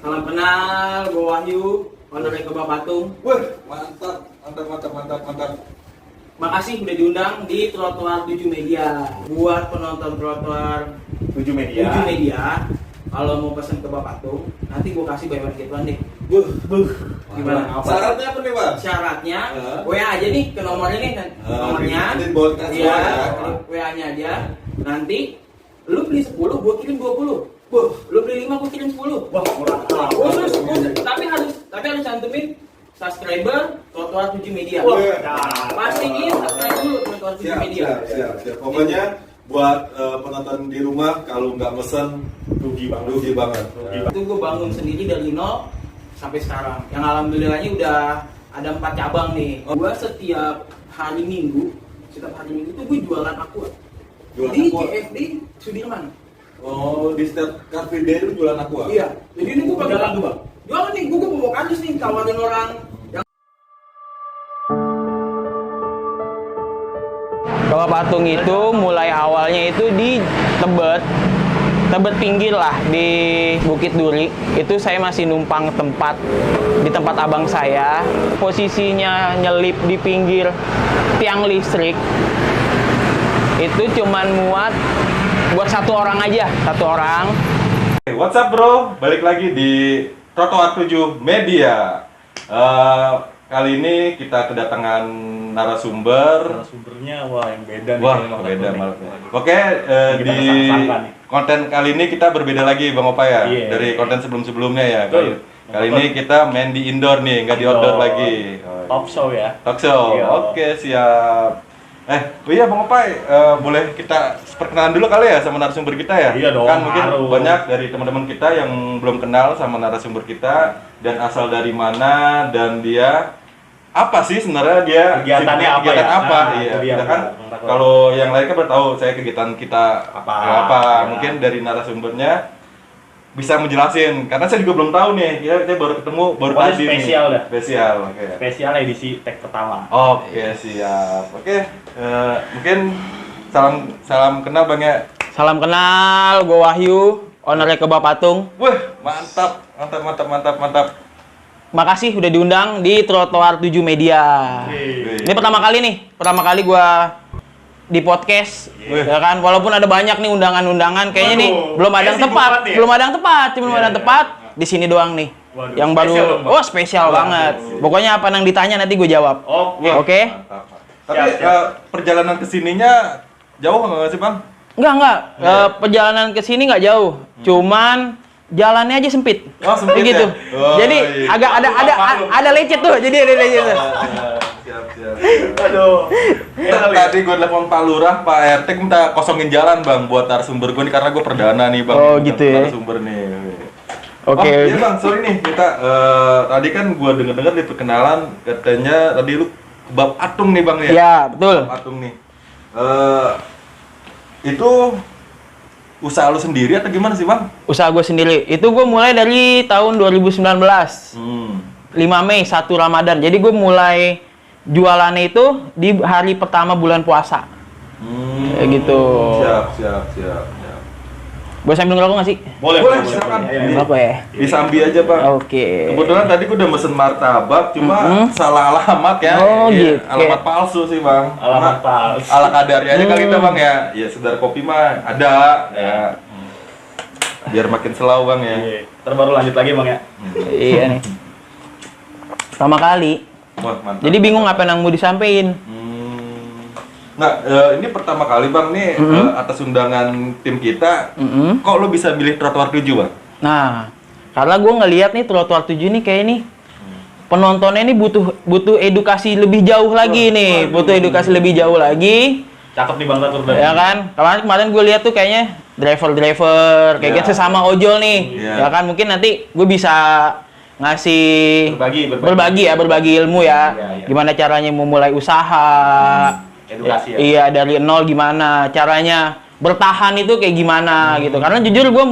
Salam kenal, gue Wahyu, owner Kebab Patung. Wah, mantap. Makasih udah diundang di Trotoar 7 Media. Buat penonton Trotoar 7 Media. Kalau mau pesen Kebab Patung, nanti gue kasih buy one get one deh. Gimana? Syaratnya apa nih, Bang? Syaratnya, WA aja nih ke nomornya nih, nomornya. Iya, WA-nya aja. Nanti lu beli 10, gue kirim 20. Lu beli 5, gue kirim 10. Wah, murah. Khusus. Tapi harus cantumin subscriber Trotoar 7 Media. Pastiin subscribe dulu Trotoar 7 Media. Siap. Pokoknya buat penonton di rumah kalau nggak mesen rugi banget. Itu gue bangun sendiri dari nol sampai sekarang. Yang alhamdulillahnya udah ada 4 cabang nih. Gue setiap hari Minggu tuh gue jualan aqua. Di KFD Sudirman. Oh, di setiap Car Free Day itu jualan aqua? Iya. Jadi ini gue jualan tuh, Bang. Jualan nih, gue bawa kardus nih, tawarin orang. Kebab Patung itu mulai awalnya itu di Tebet pinggir lah di Bukit Duri. Itu saya masih numpang di tempat abang saya. Posisinya nyelip di pinggir tiang listrik. Itu cuman muat buat satu orang aja. What's up, bro? Balik lagi di Trotoar 7 Media. Kali ini kita kedatangan narasumbernya yang beda nih. Beda malah. Oke, di konten kali ini kita berbeda lagi, Bang Opa ya. Dari konten sebelum-sebelumnya ya. Kali ini kita main di indoor nih, nggak di outdoor lagi. Talk show ya. Talk show. Oke, siap. Iya Bang Opa, boleh kita perkenalan dulu kali ya sama narasumber kita ya? Iya dong, kan mungkin harus. Banyak dari teman-teman kita yang belum kenal sama narasumber kita dan asal dari mana dan dia apa sih sebenarnya dia kegiatannya apa? Iya, Kita kan kalau yang lain kan baru tahu saya kegiatan kita apa. Ya. Mungkin dari narasumbernya bisa menjelasin karena saya juga belum tahu nih. Kita baru ketemu tadi spesial nih. dah. Spesial, oke. Spesial edisi tag pertama. Oke, siap. Oke, mungkin salam kenal Bang ya. Salam kenal, gue Wahyu, owner Kebab Patung. Wah, mantap. Makasih udah diundang di Trotoar 7 Media. Ini pertama kali gue di podcast, ya kan. Walaupun ada banyak nih undangan-undangan, kayaknya nih belum ada yang tepat. Di sini doang nih. Yang baru, spesial banget. Pokoknya apa yang ditanya nanti gue jawab. Oke. Tapi perjalanan kesininya jauh nggak sih Bang? Enggak. Perjalanan ke sini nggak jauh. Cuman jalannya aja sempit. Sempit gitu. Ya? Jadi agak ada lecet tuh. Jadi ada lecet tuh. Siap. Aduh. Tadi gue telepon Pak Lurah, Pak RT minta kosongin jalan Bang buat narasumber gue nih karena gue perdana nih Bang. Oh gitu ya. Narasumber nih. Oke. Iya Bang, sorry nih kita tadi kan gue dengar di perkenalan katanya tadi lu Kebab Patung nih Bang ya. Iya, betul. Kebab Patung nih. Itu usaha lu sendiri atau gimana sih Bang? Usaha gue sendiri. Itu gue mulai dari tahun 2019. 5 Mei, 1 Ramadan. Jadi gue mulai jualannya itu di hari pertama bulan puasa. Kayak gitu. Siap. Boleh sambil ngerokok nggak sih? Boleh, silakan. Apa ya? Disambi aja Bang. Oke. Kebetulan tadi gue udah mesen martabak, cuma salah alamat ya. Oh, Iya, gitu. alamat palsu sih Bang. Alamat palsu. Ala kadarnya aja kali kita Bang ya. Ya sekedar kopi mah ada ya. Biar makin selau Bang ya. Ntar baru lanjut lagi Bang ya. Iya nih. Pertama kali. Wah, mantap. Jadi bingung apa yang mau disampaikan. Nah, ini pertama kali Bang nih atas undangan tim kita. Kok lo bisa milih Trotoar 7 Bang? Nah, karena gue ngelihat nih Trotoar 7 nih kayak nih penontonnya ini butuh edukasi lebih jauh lagi nih, butuh edukasi lebih jauh lagi. Cakep nih Bang Tatur. Ya kan? Kemarin gue lihat tuh kayaknya driver kayak gitu sesama ojol nih. Ya kan mungkin nanti gue bisa ngasih berbagi ilmu ya. Gimana caranya memulai usaha. Edukasi ya. Iya, dari nol gimana caranya bertahan itu kayak gimana gitu. Karena jujur gue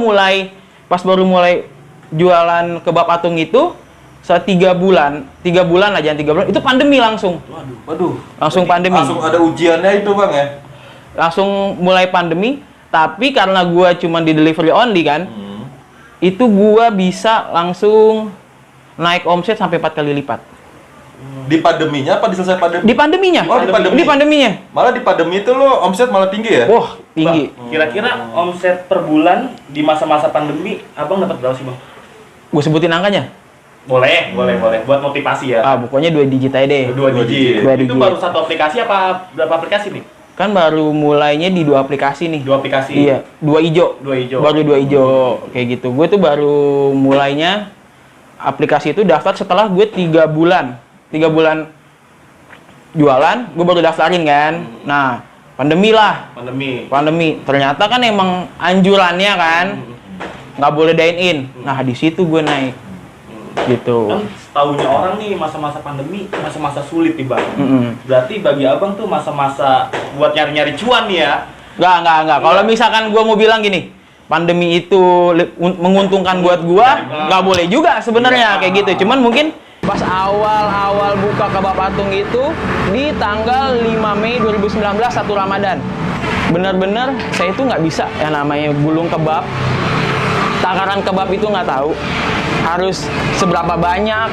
pas baru mulai jualan Kebab Patung itu 3 bulan aja 3 bulan itu pandemi langsung. Waduh. Langsung pandemi. Langsung ada ujiannya itu Bang ya. Langsung mulai pandemi, tapi karena gue cuma di delivery only kan. itu gua bisa langsung naik omset sampai 4 kali lipat. Di pandeminya apa di selesai pandemi? Di pandeminya. Oh, di pandemi. Di pandeminya. Malah di pandemi itu lo omset malah tinggi ya? Wah, tinggi. Bang, kira-kira omset per bulan di masa-masa pandemi abang dapat berapa sih bang? Gue sebutin angkanya. Boleh. Buat motivasi ya. Pokoknya 2 digit aja deh. 2 digit. Dua Itu digit. baru satu aplikasi apa berapa aplikasi nih? Kan baru mulainya di 2 aplikasi nih. 2 aplikasi. Iya, 2 ijo. 2 hijau. Baru 2 ijo kayak gitu. Gue tuh baru mulainya aplikasi itu daftar setelah gue 3 bulan. 3 bulan jualan, gue baru daftarin kan. Nah, pandemi lah. Pandemi. Ternyata kan emang anjurannya kan nggak boleh dine in. Nah, di situ gue naik. Gitu. Kan setaunya orang nih masa-masa pandemi, masa-masa sulit nih bang. Berarti bagi abang tuh masa-masa buat nyari-nyari cuan nih ya. Enggak. Kalau misalkan gua mau bilang gini, pandemi itu menguntungkan buat gua, nggak boleh juga sebenarnya kayak gitu. Cuman mungkin pas awal-awal buka kebab patung itu di tanggal 5 Mei 2019 satu Ramadan. Bener-bener saya itu nggak bisa yang namanya gulung kebab. Takaran kebab itu nggak tahu. Harus seberapa banyak,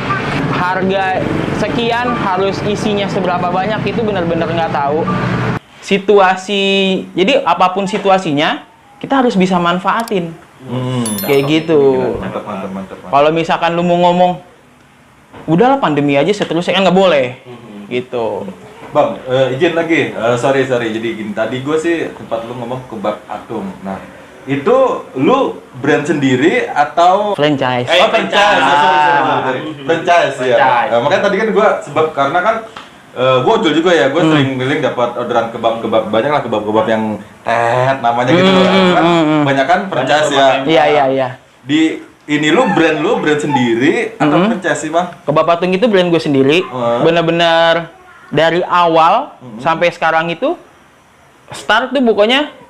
harga sekian, harus isinya seberapa banyak, itu benar-benar nggak tahu. Situasi, jadi apapun situasinya, kita harus bisa manfaatin. Kayak gitu. Mantap. Kalau misalkan lu mau ngomong, udahlah pandemi aja seterusnya, kan nggak boleh. Gitu. Bang, izin lagi. Sorry. Jadi gini, tadi gue sih tempat lu ngomong kebab atung. Nah, itu lu brand sendiri atau Franchise. Oh, franchise. Sorry. Franchise ya. Franchise. Makanya tadi kan gua sebab karena kan gua jual juga ya, gua sering keliling dapat orderan kebab-kebab, banyak lah kebab-kebab yang namanya gitu loh. Kan banyak kan franchise ya. Iya. Di ini lu brand sendiri atau franchise sih, Bang? Kebab patung itu brand gue sendiri. Bener-bener dari awal sampai sekarang itu start tuh pokoknya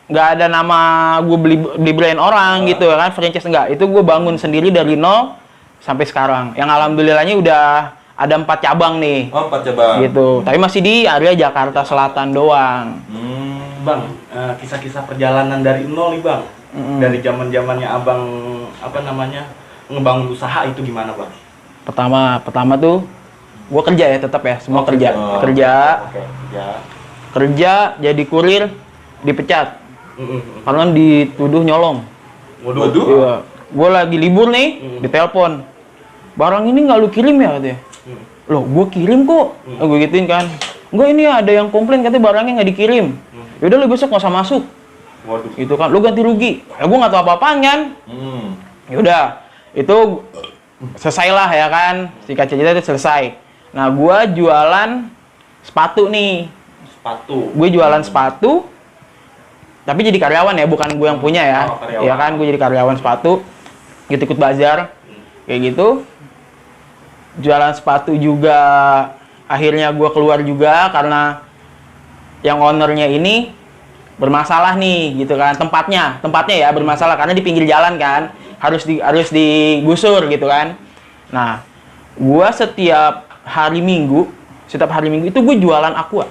nggak ada nama gue beli brand orang gitu kan, franchise enggak. Itu gue bangun sendiri dari nol sampai sekarang. Yang alhamdulillahnya udah ada 4 cabang nih. Oh, 4 cabang. Gitu. Tapi masih di area Jakarta Selatan doang. Bang, kisah-kisah perjalanan dari nol nih bang. Dari zaman-zamannya abang ngebangun usaha itu gimana bang? Pertama tuh gue kerja ya, tetap ya, semua kerja. Kerja jadi kurir, dipecat. Karena dituduh nyolong. Waduh. Iya. Gue lagi libur nih, ditelepon. Barang ini nggak lu kirim ya katanya. Loh, gue kirim kok. Gue gituin kan. Enggak, ini ada yang komplain katanya barangnya nggak dikirim. Yaudah lu besok nggak usah masuk. Waduh. Gitu kan, lu ganti rugi. Gue nggak tahu apa-apaan kan. Yaudah, itu selesai lah ya kan. Singkat cerita itu selesai. Nah, gue jualan sepatu nih. Gue jualan sepatu. Tapi jadi karyawan ya, bukan gue yang punya ya. Iya kan, gue jadi karyawan sepatu. Ikut bazar. Kayak gitu. Jualan sepatu juga akhirnya gue keluar juga karena yang ownernya ini bermasalah nih gitu kan. Tempatnya ya bermasalah karena di pinggir jalan kan. Harus digusur gitu kan. Nah, gue setiap hari Minggu itu gue jualan aqua.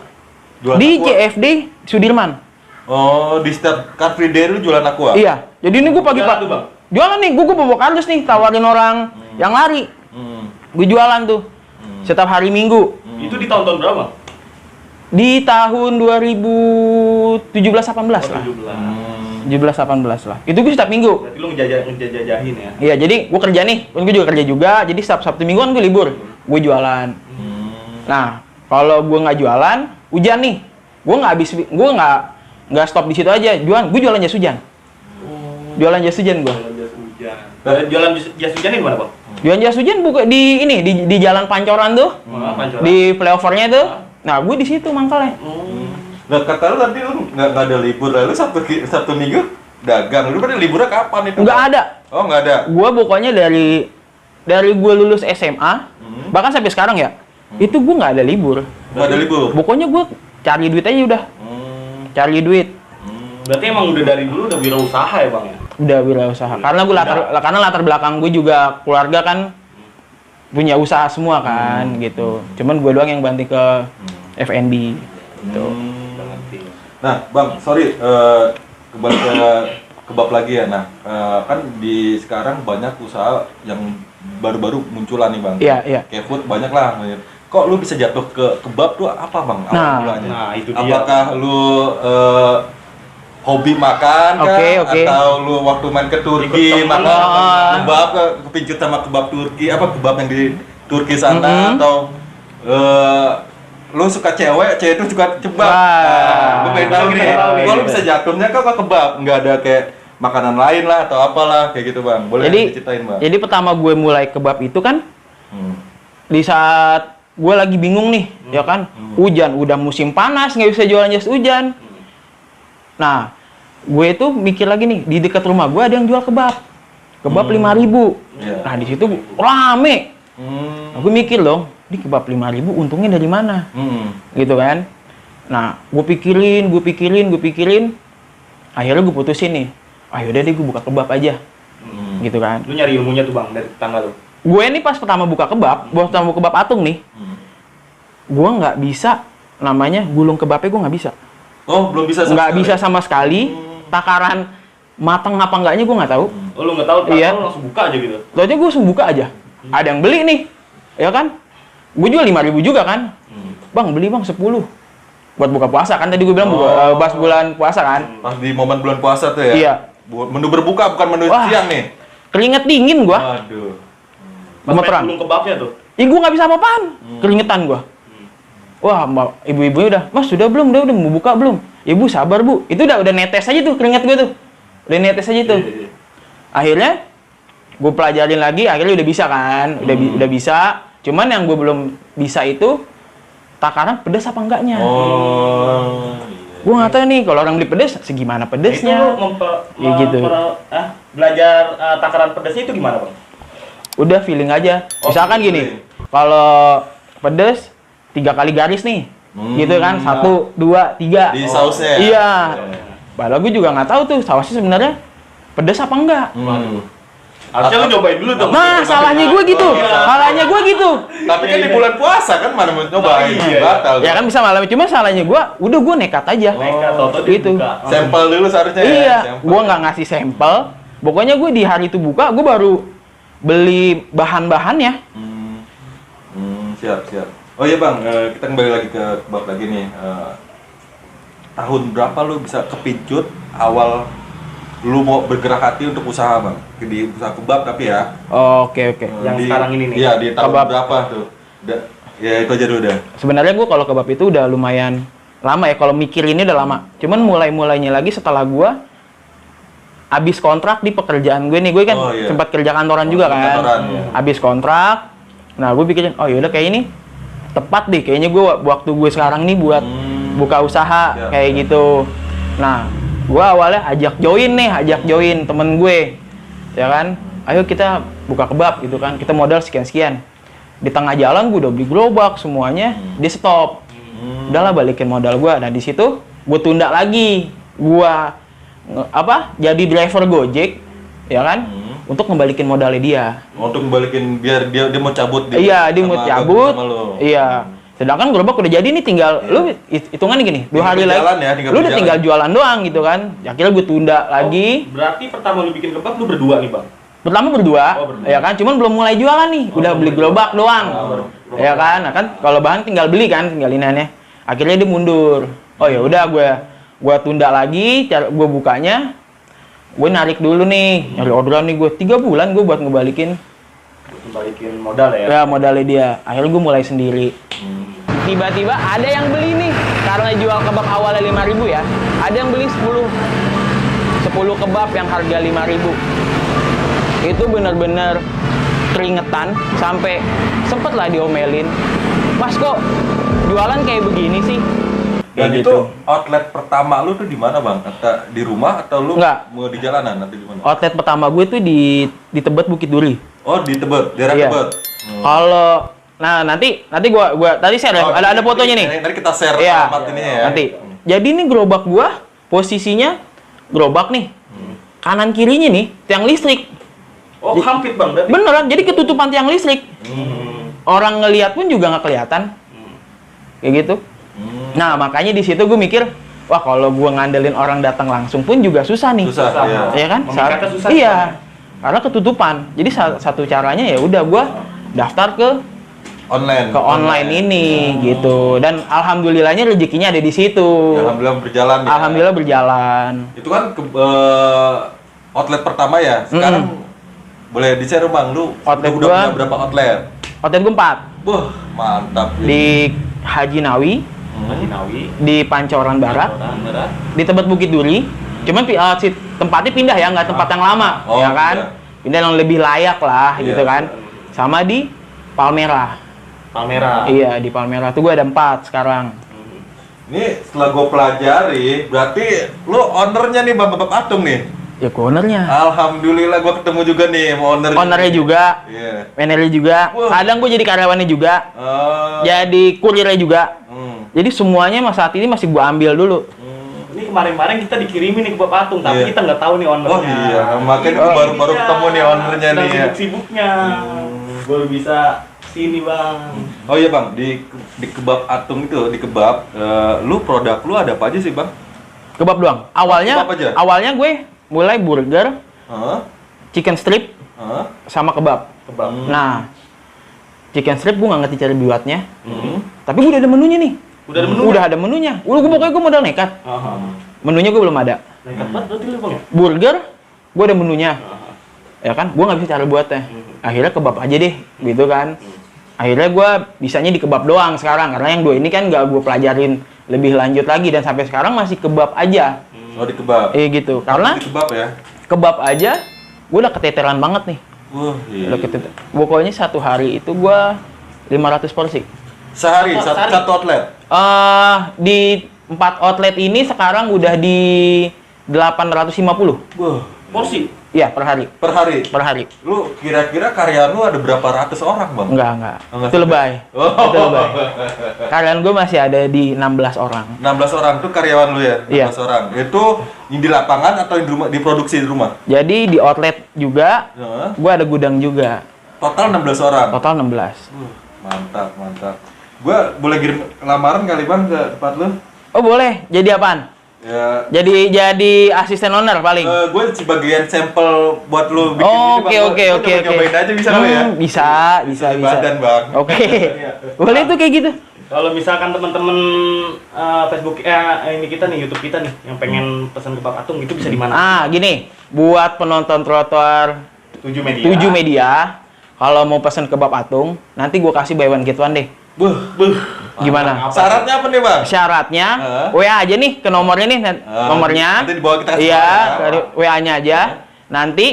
Di CFD Sudirman. Oh, di setiap Car Free Day lu jualan aqua? Iya. Jadi ini gue pagi-pagi jualan nih, gue bawa kardus nih, tawarin orang yang lari. Gue jualan tuh. Setiap hari Minggu. Itu di tahun-tahun berapa? Di tahun 2017-18 lah. 17-18 lah. Itu gue setiap minggu. Berarti lu ngejajahin ya? Iya, jadi gue kerja nih. Gue juga kerja juga. Jadi setiap Sabtu Minggu kan gue libur. Gue jualan. Nah, kalau gue nggak jualan, hujan nih. Gue nggak stop di situ aja. Gue jualan jas hujan. Jualan jas hujan gue. Jualan jas hujan ini gimana bang? Jualan jas hujan buka di Jalan Pancoran tuh. Di flyovernya tuh. Nah, gue di situ mangkalnya. Nah, kata lu tadi lu nggak ada libur, lalu Sabtu Minggu dagang. Lu pada liburnya kapan itu? Nggak ada. Oh, nggak ada. Gue pokoknya dari gue lulus SMA, bahkan sampai sekarang ya, itu gue nggak ada libur. Nggak ada libur? Pokoknya gue cari duit aja udah. Cari duit. Berarti emang udah dari dulu udah wirausaha ya bang ya? Udah wirausaha. Karena gue latar belakang gue juga keluarga kan punya usaha semua kan gitu. Cuman gue doang yang banting ke F&B gitu. Nah, Bang, sorry kembali ke kebab lagi ya. Nah, kan di sekarang banyak usaha yang baru-baru munculan nih Bang. Iya. Kayak food banyak lah. Kok lu bisa jatuh ke kebab tuh apa Bang awal mulanya? Nah, itu dia. Apakah lu hobi makan kah? Atau lu waktu main ke Turki makan kebab, kepincut sama kebab Turki, apa kebab yang di Turki sana, atau lu suka cewek itu suka kebab. Gue pengen tahu nih, kok lu bisa jatuhnya kok ke kebab? Nggak ada kayak makanan lain lah atau apalah kayak gitu Bang. Boleh diceritain Bang? Jadi pertama gue mulai kebab itu kan di saat gue lagi bingung nih, ya kan, hujan, udah musim panas, nggak bisa jualan jas hujan. Nah, gue itu mikir lagi nih, di dekat rumah gue ada yang jual kebab 5.000. Nah, di situ rame. Nah, gue mikir dong, ini kebab 5.000 untungnya dari mana? Gitu kan. Nah, gue pikirin. Akhirnya gue putusin nih, ayo deh gue buka kebab aja. Gitu kan. Lu nyari ilmunya tuh Bang dari tetangga tuh. Gue ini pas pertama buka kebab, kebab Atung nih, gue nggak bisa namanya gulung kebabnya, gue nggak bisa. Oh, belum bisa. Nggak bisa sama sekali. Takaran matang apa enggaknya gue nggak tahu. Oh, lu nggak tahu? Iya. Lu langsung buka aja gitu. Soalnya gue langsung buka aja. Ada yang beli nih, ya kan? Gue jual 5.000 juga kan. Bang, beli Bang 10. Buat buka puasa kan tadi gue bilang pas bulan puasa kan. Pas di momen bulan puasa tuh ya. Iya. Menu berbuka bukan menu siang nih. Keringet dingin gue. Waduh. Gemeteran. Belum kebabnya tuh. Ih, gue nggak bisa apa-apaan. Keringetan gue. Wah, mbak, ibu-ibunya udah, Mas sudah belum? Udah mau buka belum? Ibu sabar Bu. Itu udah netes aja tuh keringet gue tuh. Udah netes aja tuh. Akhirnya gue pelajarin lagi, akhirnya udah bisa kan. Udah bisa. Cuman yang gue belum bisa itu takaran pedas apa enggaknya. Gue nggak tahu nih kalau orang beli pedas segimana pedasnya. Itu gitu. Belajar takaran pedasnya itu gimana Bang? Udah feeling aja. Misalkan gini, kalau pedas 3 kali garis nih, gitu kan, 1, 2, 3. Di sausnya. Iya. Padahal gue juga nggak tahu tuh sausnya sebenarnya pedas apa enggak. Harusnya lu cobain dulu dong. Nah, salahnya gue gitu. Tapi kan di bulan puasa kan mana mau nyobain, batal. Ya kan bisa malam, cuma salahnya gue nekat aja. Nekat, gitu. Sampel dulu seharusnya. Iya. Gue nggak ngasih sampel. Pokoknya gue di hari itu buka, gue baru beli bahan-bahannya. Siap. Oh iya Bang, kita kembali lagi ke kebab lagi nih. Tahun berapa lu bisa kepincut awal lu mau bergerak hati untuk usaha Bang? Di usaha kebab tapi ya. Oke. Yang sekarang ini nih. Iya, di tahun Kebab. berapa tuh? Ya itu aja dulu udah. Sebenarnya gue kalau kebab itu udah lumayan lama ya, kalau mikir ini udah lama. Cuman mulainya lagi setelah gue habis kontrak di pekerjaan gue nih. Gue kan sempat kerja kantoran juga kan. Habis kontrak. Nah, gue pikirin, oh yaudah kayak ini tepat deh, kayaknya gue waktu gue sekarang nih buat buka usaha kayak gitu. Nah, gue awalnya ajak join temen gue, ya kan, ayo kita buka kebab gitu kan, kita modal sekian. Di tengah jalan gue udah beli gerobak semuanya, dia stop. Udahlah balikin modal gue. Nah di situ gue tunda lagi, gue jadi driver Gojek, ya kan, untuk ngembalikin modalnya dia. Untuk ngembalikin biar dia mau cabut. Iya, dia mau cabut. Iya. Sedangkan gerobak udah jadi nih, tinggal lu hitungan gini, 2 hari lagi. Lu udah tinggal jualan doang gitu kan. Akhirnya gue tunda lagi. Berarti pertama lu bikin kebab lu berdua nih, Bang. Pertama berdua. Ya kan, cuman belum mulai jualan nih. Udah beli gerobak doang. Ya kan? Nah kan kalau bahan tinggal beli kan, tinggal inannya. Akhirnya dia mundur. Oh ya udah gue tunda lagi, gue bukanya. Gue narik dulu nih, nyari orderan nih gue 3 bulan gue buat ngebalikin modal ya? Ya modalnya dia. Akhirnya gue mulai sendiri. Tiba-tiba ada yang beli nih, karena jual kebab awalnya 5.000 ya. Ada yang beli 10 kebab yang harga 5.000. Itu bener-bener keringetan, sampai sempet lah diomelin. Mas kok jualan kayak begini sih? Dan Kayak itu outlet pertama lu tuh di mana Bang? Atau di rumah atau lu Enggak. mau di jalanan nanti di mana? Outlet pertama gue tuh di Tebet Bukit Duri. Oh di Tebet, daerah Iya. Tebet. Kalau nanti gua tadi share ya, ada fotonya nih. Nanti kita share Iya. alamat ini ya. Nanti. Jadi ini gerobak gua posisinya gerobak nih. Kanan kirinya nih tiang listrik. Oh, hampir Bang berarti. Beneran, jadi ketutupan tiang listrik. Orang ngelihat pun juga nggak kelihatan. Kayak gitu. Nah, makanya di situ gue mikir, wah kalau gua ngandelin orang datang langsung pun juga susah nih. Susah, iya. Ya kan? Memikatnya susah. Iya. Karena ketutupan. Jadi satu caranya ya udah gua daftar ke online ini gitu. Dan alhamdulillahnya rezekinya ada di situ. Alhamdulillah berjalan ya. Alhamdulillah berjalan. Itu kan outlet pertama ya. Sekarang boleh di-share Bang, lu Outlet udah gua- punya berapa outlet? Outlet gua 4 Wah, mantap. di Haji Nawi, Haji Nawi, di Pancoran Barat, Barat. di Tebet Bukit Duri. Cuman si tempatnya pindah ya, nggak tempat yang lama, Oh, ya kan? Pindah yang lebih layak lah, Iya. gitu kan? Sama di Palmerah. Palmerah. Iya, di Palmerah tuh gue ada 4 sekarang. Ini setelah gue pelajari, berarti lu ownernya nih Bang Bapak Atung nih. Ya, ownernya. Alhamdulillah gue ketemu juga nih sama ownernya. Ownernya juga, Iya. manajernya juga. Wah. Kadang gue jadi karyawannya juga, jadi kurirnya juga. Jadi semuanya saat ini masih gue ambil dulu. Ini kemarin-kemarin kita dikirimin nih ke Bapak Atung, tapi Iya. kita nggak tahu nih ownernya. Oh iya, makanya baru ketemu nih ownernya nih ya. Sibuk-sibuknya. Baru bisa sini Bang. Oh iya Bang, di kebab Atung itu, di kebab, lu produk lu ada apa aja sih Bang? Kebab doang. Awalnya, Kebab aja? awalnya gue mulai burger, Hah? chicken strip, Hah? sama kebab. Kebab. Nah, chicken strip gue nggak ngerti cara buatnya, Hmm. tapi gue udah ada menunya nih. Udah ada menu? Udah ada menunya. Pokoknya gue modal nekat. Menunya gue belum ada. Nekat banget berarti lu Bang ya? Burger, gue ada menunya. Ya kan, gue nggak bisa cara buatnya. Akhirnya kebab aja deh, gitu kan. Akhirnya gue bisanya di kebab doang sekarang, karena yang 2 ini kan nggak gue pelajarin lebih lanjut lagi, dan sampai sekarang masih kebab aja. Oh di kebab. Gitu. Karena Di kebab ya. kebab aja, gue udah keteteran banget nih. Wah, iya. Udah keteteran. Pokoknya satu hari itu gue 500 porsi. Sehari Oh, sehari. satu outlet. Di 4 outlet ini sekarang udah di 850. Wah, Porsi. Iya, per hari. per hari. Per hari. Lu kira-kira karyawan lu ada berapa ratus orang, Bang? Enggak. Oh, enggak Itu sampai. lebay. Oh. Itu lebay. Karyawan gue masih ada di 16 orang. 16 orang tuh karyawan lu ya? 16 Iya. orang. Itu yang di lapangan atau yang di rumah, diproduksi di rumah? Jadi di outlet juga, Ya. gue ada gudang juga. Total 16 orang. Total 16. Mantap, mantap. Gua boleh kirim lamaran kali Bang ke tempat lu? Oh boleh, jadi apaan? Ya, Jadi asisten owner paling. gue sebagian sampel buat lu bikin Oh, ini, Bang. oke. Lu nyobain aja bisa lu ya? Bisa. Badan, Bang. Oke. Boleh tuh kayak gitu. Kalau misalkan teman-teman Facebook ini kita nih, YouTube kita nih yang pengen pesan kebab Atung itu bisa di mana? Gini, buat penonton trotoar 7 media. 7 media, kalau mau pesan kebab Atung, nanti gue kasih buy one get one deh. Buh. Gimana? Syaratnya apa nih, Bang? Syaratnya, WA aja nih ke nomornya nih, nomornya. nanti di bawah kita kasih Iya, nomornya. ke WA-nya aja. Nanti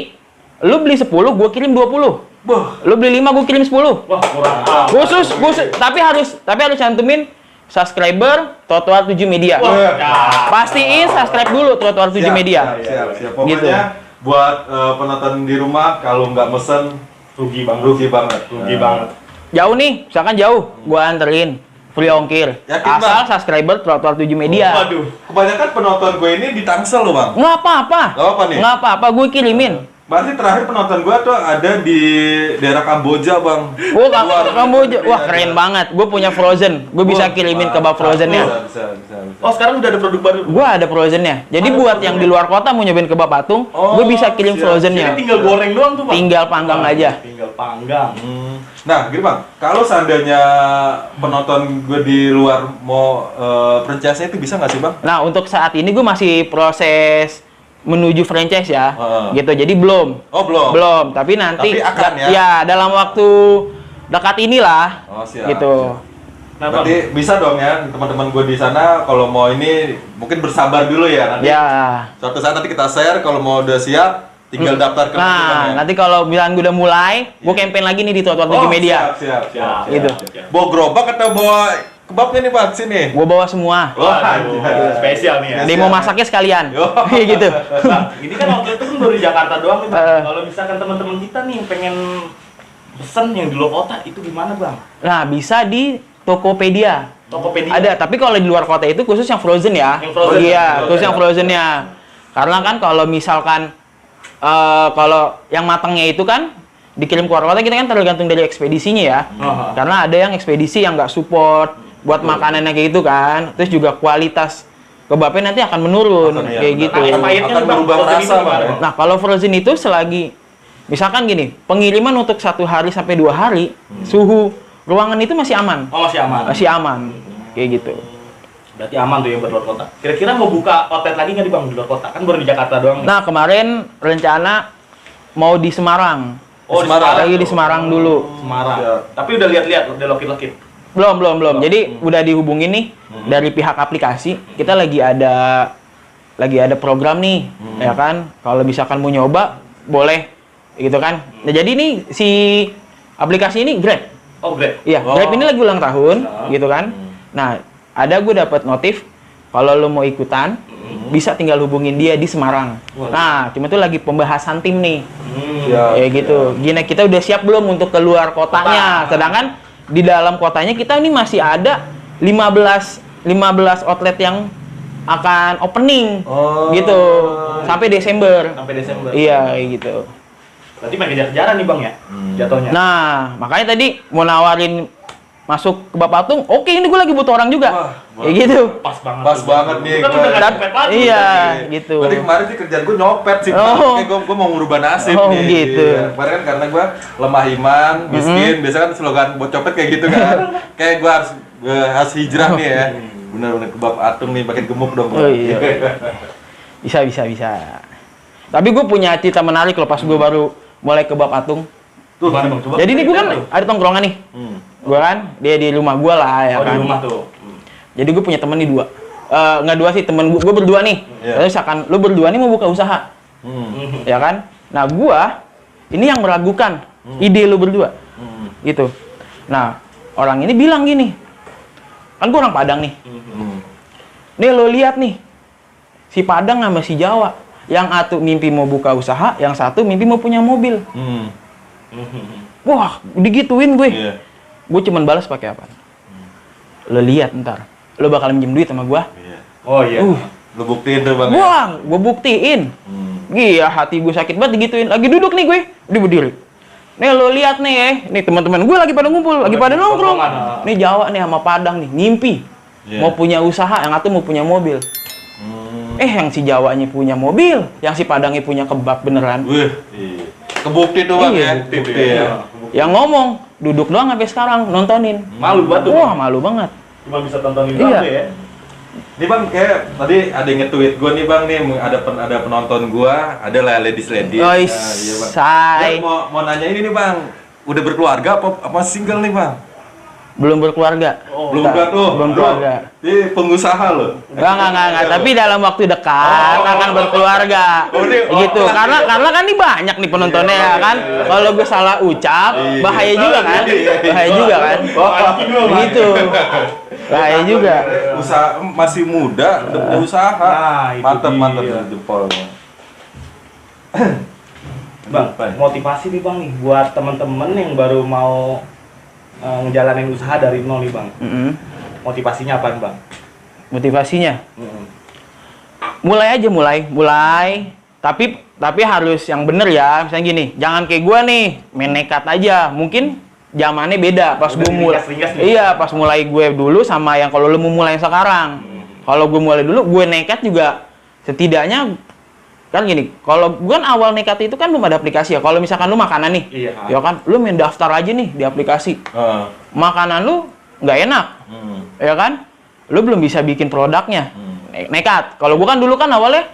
lu beli 10, gue kirim 20. Buh. Lu beli 5, gue kirim 10. Wah, murah. Khusus, tapi harus cantumin subscriber Trotoar 7 Media. Pastiin subscribe dulu Trotoar 7 Media. Siap. Pokoknya Gitu. buat penonton di rumah kalau nggak mesen Rugi banget. rugi banget. Rugi banget. Jauh nih, misalkan jauh, gua anterin. Free ongkir. Yakin, Asal Bang? subscriber Trotoar 7 Media. Waduh. Kebanyakan penonton gue ini di Tangsel loh, Bang. Nggak apa-apa. Nggak apa nih? Nggak apa-apa, gue kirimin. Berarti terakhir penonton gue tuh ada di daerah Kamboja, Bang. Kamu, wah keren banget. Gue punya frozen. Gue bisa kirimin kebab frozennya. Bisa. Oh, sekarang udah ada produk baru. Gue ada frozennya. Jadi buat yang di luar kota mau nyobain kebab Atung, gue bisa kirim siap. frozennya. Jadi tinggal goreng doang tuh, Bang. Tinggal panggang aja. Tinggal panggang. Nah, gini Bang, kalau seandainya penonton gue di luar mau franchise-nya itu bisa nggak sih Bang? Nah, untuk saat ini gue masih proses menuju franchise ya. Gitu. Jadi belum. Oh belum? Belum, tapi nanti Tapi akan ya? Ya, dalam waktu dekat inilah. Oh siap. Gitu. Nah, Bang. Berarti bisa dong ya teman-teman gue di sana kalau mau ini mungkin bersabar dulu ya nanti. Ya. Suatu saat nanti kita share kalau mau udah siap tinggal daftar ke Nah, nanti kalau bilang gue udah mulai, gue campaign lagi nih di Trotoar 7 Media. Siap. Gitu. Bawa gerobak atau bawa kebabnya nih Pak sini? Gue bawa semua. Waduh, spesial nih ya. Dia mau masaknya sekalian. Yo. Gitu. Bang, ini kan waktu itu kan baru di Jakarta doang nih, Bang. Kalau misalkan teman-teman kita nih yang pengen pesen yang di luar kota itu gimana, Bang? Nah, bisa di Tokopedia. Tokopedia. Ada, tapi kalau di luar kota itu khusus yang frozen ya. Yang frozen. Iya, khusus yang frozennya. Karena kan kalau misalkan kalau yang matangnya itu kan dikirim keluar kota, kita kan tergantung dari ekspedisinya ya. Karena ada yang ekspedisi yang nggak support buat makanannya kayak gitu kan. Terus juga kualitas kebabnya nanti akan menurun kayak gitu. Akan berubah rasa, Bang. Nah, kalau frozen itu selagi misalkan gini, pengiriman untuk 1 hari sampai 2 hari, suhu ruangan itu masih aman. Oh, masih aman. Masih aman. Kayak gitu. Berarti aman tuh ya buat luar kota. Kira-kira mau buka outlet lagi nggak nih Bang di luar kota? Kan baru di Jakarta doang. Nah, kemarin rencana mau di Semarang. Oh, Lagi di Semarang dulu. Semarang. Ya. Tapi udah lihat-lihat, udah lokit-lokit. Belum. Jadi udah dihubungin nih dari pihak aplikasi. Kita lagi ada program nih, ya kan? Kalau misalkan mau nyoba, boleh, gitu kan? Nah, jadi nih si aplikasi ini Grab. Oh, Grab. Iya, Grab ini lagi ulang tahun, gitu kan? Nah, gue dapat notif kalau lo mau ikutan, bisa tinggal hubungin dia di Semarang. Nah, cuma itu lagi pembahasan tim nih. Kayak gitu. Gini, kita udah siap belum untuk keluar kotanya? Sedangkan di dalam kotanya kita ini masih ada 15 outlet yang akan opening. Gitu. Sampai Desember. Iya, kayak gitu. Berarti main kejar-kejaran nih Bang ya? Jatuhnya. Nah, makanya tadi mau nawarin masuk ke Bapak Patung, oke, ini gue lagi butuh orang juga. Kayak gitu. Pas banget. Pas banget nih. Kan udah nggak nyopet lagi. Iya, gitu. Berarti kemarin sih kerjaan gue nyopet sih. Kayak gue mau ngubah nasib nih. Gitu. Iya. Kemarin kan karena gue lemah iman, miskin. Biasanya kan slogan buat copet kayak gitu kan. Kayak gue harus hijrah nih ya. Bener-bener ke Bapak Atung nih, makin gemuk dong. Oh iya. Bisa. Tapi gue punya cerita menarik loh pas gue baru mulai ke Bapak Atung. Tuh, mana Bang? Coba. Jadi nih gue kan ada tongkrongan nih. Gue kan, dia di rumah gue lah ya kan. Di rumah tuh. Jadi gue punya temen nih 2. Nggak 2 sih, temen gue berdua nih. Terus misalkan lu berdua nih mau buka usaha. Ya kan? Nah, gue ini yang meragukan ide lu berdua. Gitu. Nah, orang ini bilang gini. Kan gue orang Padang nih. Nih lo lihat nih. Si Padang sama si Jawa. Yang satu mimpi mau buka usaha, yang satu mimpi mau punya mobil. Wah, digituin gue. Gue cuman balas pakai apa? Lo lihat ntar, lo bakal minjem duit sama gue. Oh iya. Lo buktiin tuh Bang. Wah, gue buktiin. Gila, hati gue sakit banget digituin. Lagi duduk nih gue, dia berdiri. Nih lo lihat nih, nih teman-teman gue lagi pada ngumpul, lagi pada nongkrong. Nih Jawa nih sama Padang nih, ngimpi mau punya usaha, yang satu mau punya mobil. Yang si Jawanya punya mobil, yang si Padangnya punya kebab beneran. Kebukti tuh Bang ya. Bukti ya. Yang ngomong, duduk doang sampai sekarang nontonin. Malu banget tuh. Wah, malu banget. Cuma bisa tontonin doang ya. Ini Bang, kayak tadi ada yang nge-tweet gue nih Bang nih, ada penonton gue, ada lah ladies. Iya Bang. Dia mau nanya ini nih Bang, udah berkeluarga apa single nih Bang? Belum berkeluarga. Belum kan tuh. Belum keluarga. Ini pengusaha loh. Enggak. Tapi dalam waktu dekat akan berkeluarga. Gitu. Karena kan ini banyak nih penontonnya ya kan. Kalau gue salah ucap, bahaya juga kan. Gitu. Bahaya juga. Usaha masih muda, udah punya usaha. Mantap jempolnya. Bang, motivasi nih Bang nih buat teman-teman yang baru mau ngejalanin usaha dari nol nih Bang. Motivasinya apa Bang? Motivasinya? Mulai aja. Tapi harus yang bener ya. Misalnya gini, jangan kayak gua nih, main nekat aja. Mungkin zamannya beda pas gue mulai. Iya, pas mulai gue dulu sama yang kalau lu mau mulai sekarang. Kalau gue mulai dulu, gue nekat juga setidaknya kan gini, kalau gue kan awal nekat itu kan belum ada aplikasi ya. Kalau misalkan lu makanan nih, ya kan, lu main daftar aja nih di aplikasi. Makanan lu nggak enak, ya kan? Lu belum bisa bikin produknya, nekat. Kalau gue kan dulu kan awalnya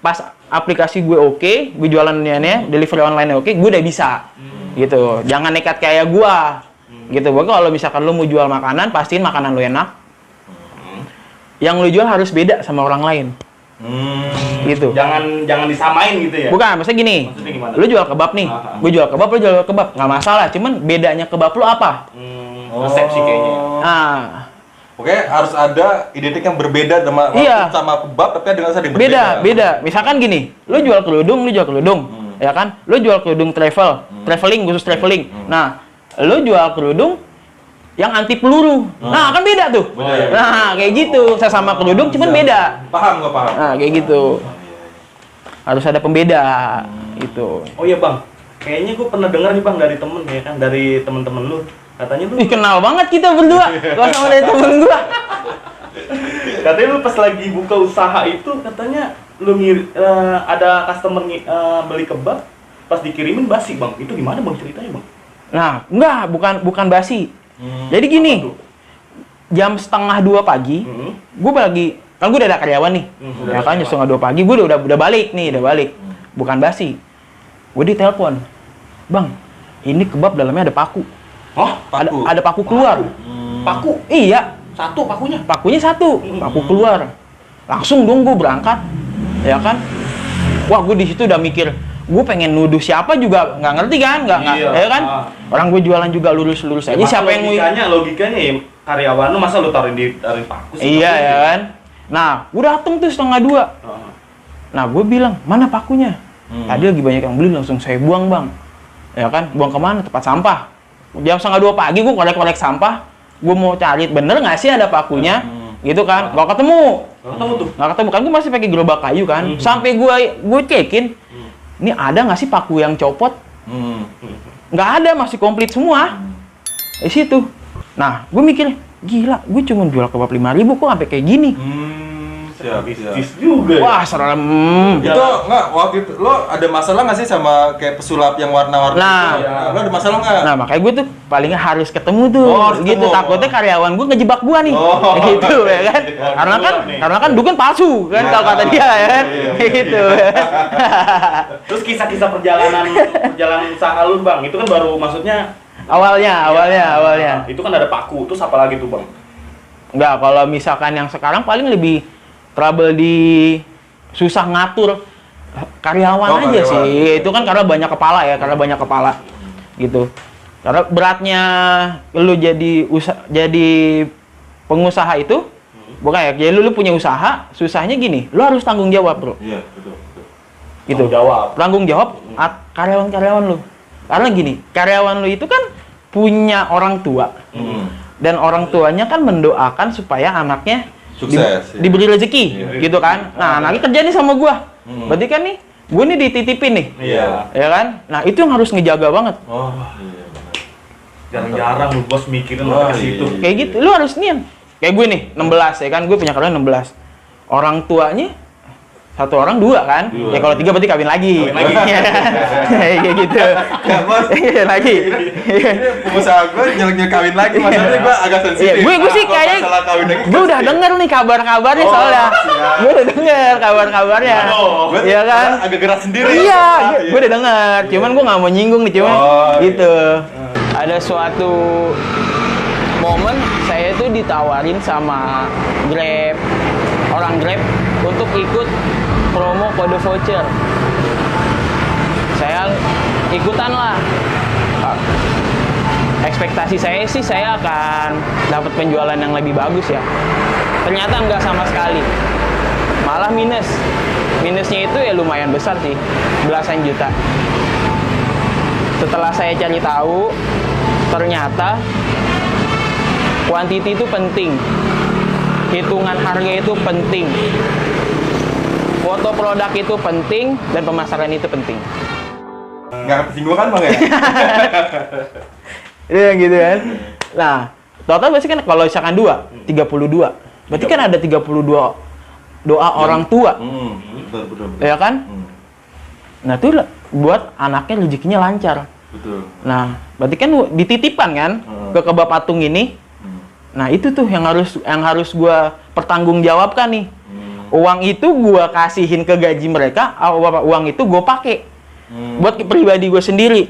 pas aplikasi gue oke, gue jualannya delivery online oke, gue udah bisa, gitu. Jangan nekat kayak gue, gitu. Gue kalau misalkan lu mau jual makanan, pastiin makanan lu enak. Yang lu jual harus beda sama orang lain. Gitu. Jangan disamain gitu ya. Bukan, maksudnya gini. Lu jual kebab nih. Gue jual kebab, lu jual kebab. Nggak masalah, cuman bedanya kebab lu apa? Resep sih kayaknya. Oke, harus ada identik yang berbeda sama kebab, tapi dengan rasa yang berbeda. Beda. Misalkan gini, lu jual kerudung, ya kan? Lu jual kerudung traveling khusus traveling. Nah, lu jual kerudung yang anti peluru. Nah, kan beda tuh. Nah, kayak gitu. Saya sama kerudung cuman beda. Paham. Nah, kayak gitu. Harus ada pembeda gitu. Oh iya, Bang. Kayaknya gue pernah dengar nih, Bang, dari temen ya kan, dari temen-temen lu. Katanya lu kenal banget kita berdua. Gak sama dari temen gua. Katanya lu pas lagi buka usaha itu katanya lu ada customer beli kebab pas dikirimin basi bang. Itu gimana bang ceritanya bang? Nah, enggak, bukan basi. Jadi gini, jam 1:30 pagi, gue lagi, kan gue udah ada karyawan nih, ya kan jam 1:30 pagi, gue udah balik nih, bukan basi. Gue ditelepon, bang, ini kebab dalamnya ada paku. Oh, paku. Ada paku keluar. Paku? Iya. Satu pakunya? Pakunya satu, paku keluar. Langsung dong gue berangkat, ya kan? Wah, gue di situ udah mikir, gue pengen nuduh siapa juga nggak ngerti kan, nggak, ya kan? Orang gue jualan juga lurus aja. Siapa yang logikanya ya karyawan lu masa lu taruhin paku sih? Iya ya kan. Nah, gue dateng tuh 1:30. Nah, gue bilang mana pakunya? Tadi lagi banyak yang beli, langsung saya buang bang. Ya kan, buang kemana? Tempat sampah. Jam 1:30 pagi gue korek sampah. Gue mau cari bener nggak sih ada pakunya, gitu kan? Gak ketemu. Nggak ketemu kan? Gue masih pakai gerobak kayu kan. Sampai gue cekin. Ini ada nggak sih paku yang copot? Nggak ada, masih komplit semua. Di situ. Nah, gue mikir, gila, gue cuma jual kebab 5.000 kok sampai kayak gini. Siap. Juga. Wah, serem. Itu nggak, waktu itu lo ada masalah nggak sih sama kayak pesulap yang warna-warni Nah, itu? Lo ada masalah nggak? Nah, makanya gue tuh palingnya harus ketemu tuh. Harus gitu, ketemu. takutnya karyawan gue ngejebak gue nih. Gitu ya kan. Karena kan dukun palsu kan kalau kata dia ya kan. Gitu. Terus kisah-kisah perjalanan usaha lu bang, itu kan baru maksudnya Awalnya. Nah, itu kan ada paku, terus apa lagi tuh bang? Enggak, kalau misalkan yang sekarang paling lebih trouble di susah ngatur karyawan aja sih. Itu kan karena banyak kepala gitu. Karena beratnya lu jadi pengusaha itu bukan ya, jadi lu punya usaha, susahnya gini, lu harus tanggung jawab, bro. Iya, betul. Gitu. Tanggung jawab karyawan-karyawan lu. Karena gini, karyawan lu itu kan punya orang tua. Dan orang tuanya kan mendoakan supaya anaknya Sukses, diberi rezeki, gitu kan. Nah, anaknya kerja nih sama gua. Berarti kan nih, gua nih dititipin nih. Iya. Ya kan? Nah, itu yang harus ngejaga banget. Oh, iya. Jarang-jarang lu bos mikirin Oh, ke situ. iya. Kayak gitu, lu harus nih. Kayak gue nih, 16 ya kan, gue punya karyawan 16. Orang tuanya satu orang 2 kan? Ya kalau 3 berarti kawin lagi. Kayak gitu. Ya, bos. Lagi. Ini pengusaha gue nyelek kawin lagi, maksudnya gue agak sensitif. Iya, gue sih Kalau kayak masalah kawin lagi, gue udah denger nih kabar-kabarnya soalnya. Gue udah denger kabarnya. Iya kan? Agak gerak sendiri. Iya, gue udah denger. Cuman gue nggak mau nyinggung nih, cuman gitu. Ada suatu momen saya tuh ditawarin sama Grab, orang Grab untuk ikut promo kode voucher. Saya ikutan lah. Ekspektasi saya sih saya akan dapat penjualan yang lebih bagus ya. Ternyata nggak sama sekali. Malah minus. Minusnya itu ya lumayan besar sih, belasan juta. Setelah saya cari tahu, ternyata quantity itu penting. Hitungan harga itu penting. Foto produk itu penting dan pemasaran itu penting. Nggak ketinggung kan bang ya? Iya gitu kan. Nah, total berarti kan kalau misalkan 32. Berarti kan ada 32 doa orang tua. Betul. Ya kan? Nah, itu buat anaknya rezekinya lancar. Betul. Nah, berarti kan dititipkan kan ke kebab patung ini. Nah, itu tuh yang harus gua pertanggungjawabkan nih. Uang itu gua kasihin ke gaji mereka, uang itu gua pakai buat pribadi gua sendiri.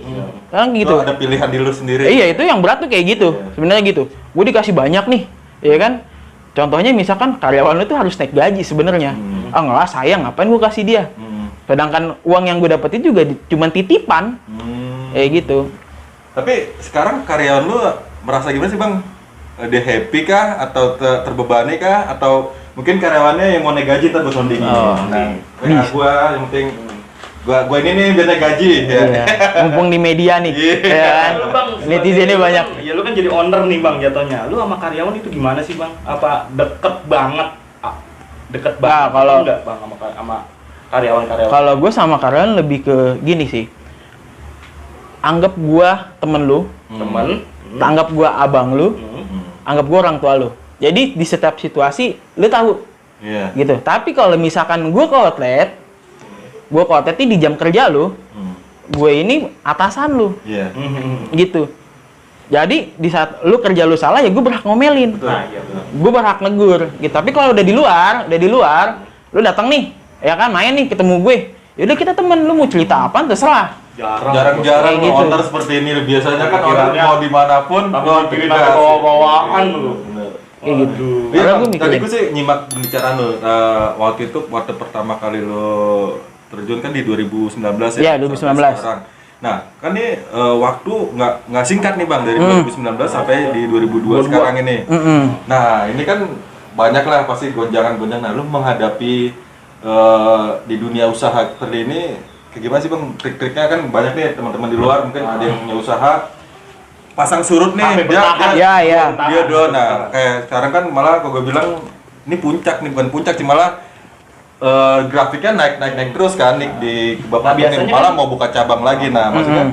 Kan gitu. Ada pilihan di lu sendiri. Iya, itu yang berat tuh kayak gitu. Sebenarnya gitu. Gue dikasih banyak nih, ya kan? Contohnya misalkan karyawan lu tuh harus naik gaji sebenarnya. Ah enggak lah, sayang ngapain gue kasih dia. Sedangkan uang yang gue dapetin juga cuma titipan. Kayak gitu. Tapi sekarang karyawan lu merasa gimana sih bang? Dia happy kah? Atau terbebani kah? Atau mungkin karyawannya yang mau naik gaji ntar gue sounding. Nah, gue yang penting gua ini nih biar naik gaji ya. Iya. Mumpung di media nih. Ya kan? Lu, Bang, Netizennya banyak. Ya lu kan jadi owner nih bang jatuhnya. Lu sama karyawan itu gimana sih bang? Apa deket banget? Deket banget? Nah, kalau enggak bang sama karyawan-karyawan? Kalau gue sama karyawan lebih ke gini sih. Anggap gua temen lu, Temen? anggap gua abang lu, anggap gua orang tua lu. Jadi di setiap situasi lu tahu. Iya. Gitu. Tapi kalau misalkan gue ke outlet ini di jam kerja lu, gue ini atasan lu. Iya. Gitu. Jadi di saat lu kerja lu salah ya gue berhak ngomelin. Nah, iya benar. Gue berhak negur gitu. Tapi kalau udah di luar lu datang nih ya kan main nih ketemu gue, yaudah kita temen, lu mau cerita apaan terserah. Jarang-jarang Kayak gitu. order seperti ini. Biasanya kan order Pikirannya- mau dimanapun Tapi mau pikirin dikasih. ada bawa-bawaan lu. Bener. Kayak gitu. Iya, Karena Bang, gue tadi mikirin. gue sih nyimak pembicaraan lo. Waktu itu waktu pertama kali lo terjun kan di 2019 Iya, ya. 2019. sampai sekarang. Nah, kan ini waktu nggak singkat nih Bang dari 2019 sampai di 2022 sekarang ini. Nah, ini kan banyak lah pasti gonjangan-gonjangan. Nah, lo menghadapi di dunia usaha seperti ini kayak gimana sih Bang? Trik-triknya kan banyak nih teman-teman di luar mungkin ada yang punya usaha pasang surut nih Sampai dia bertahan. dia doang. Nah kayak sekarang kan malah kalau gue bilang ini puncak nih, bukan puncak sih, malah grafiknya naik terus kan nih di Nah, kebab nih, biasanya malah kan- mau buka cabang lagi. Nah maksudnya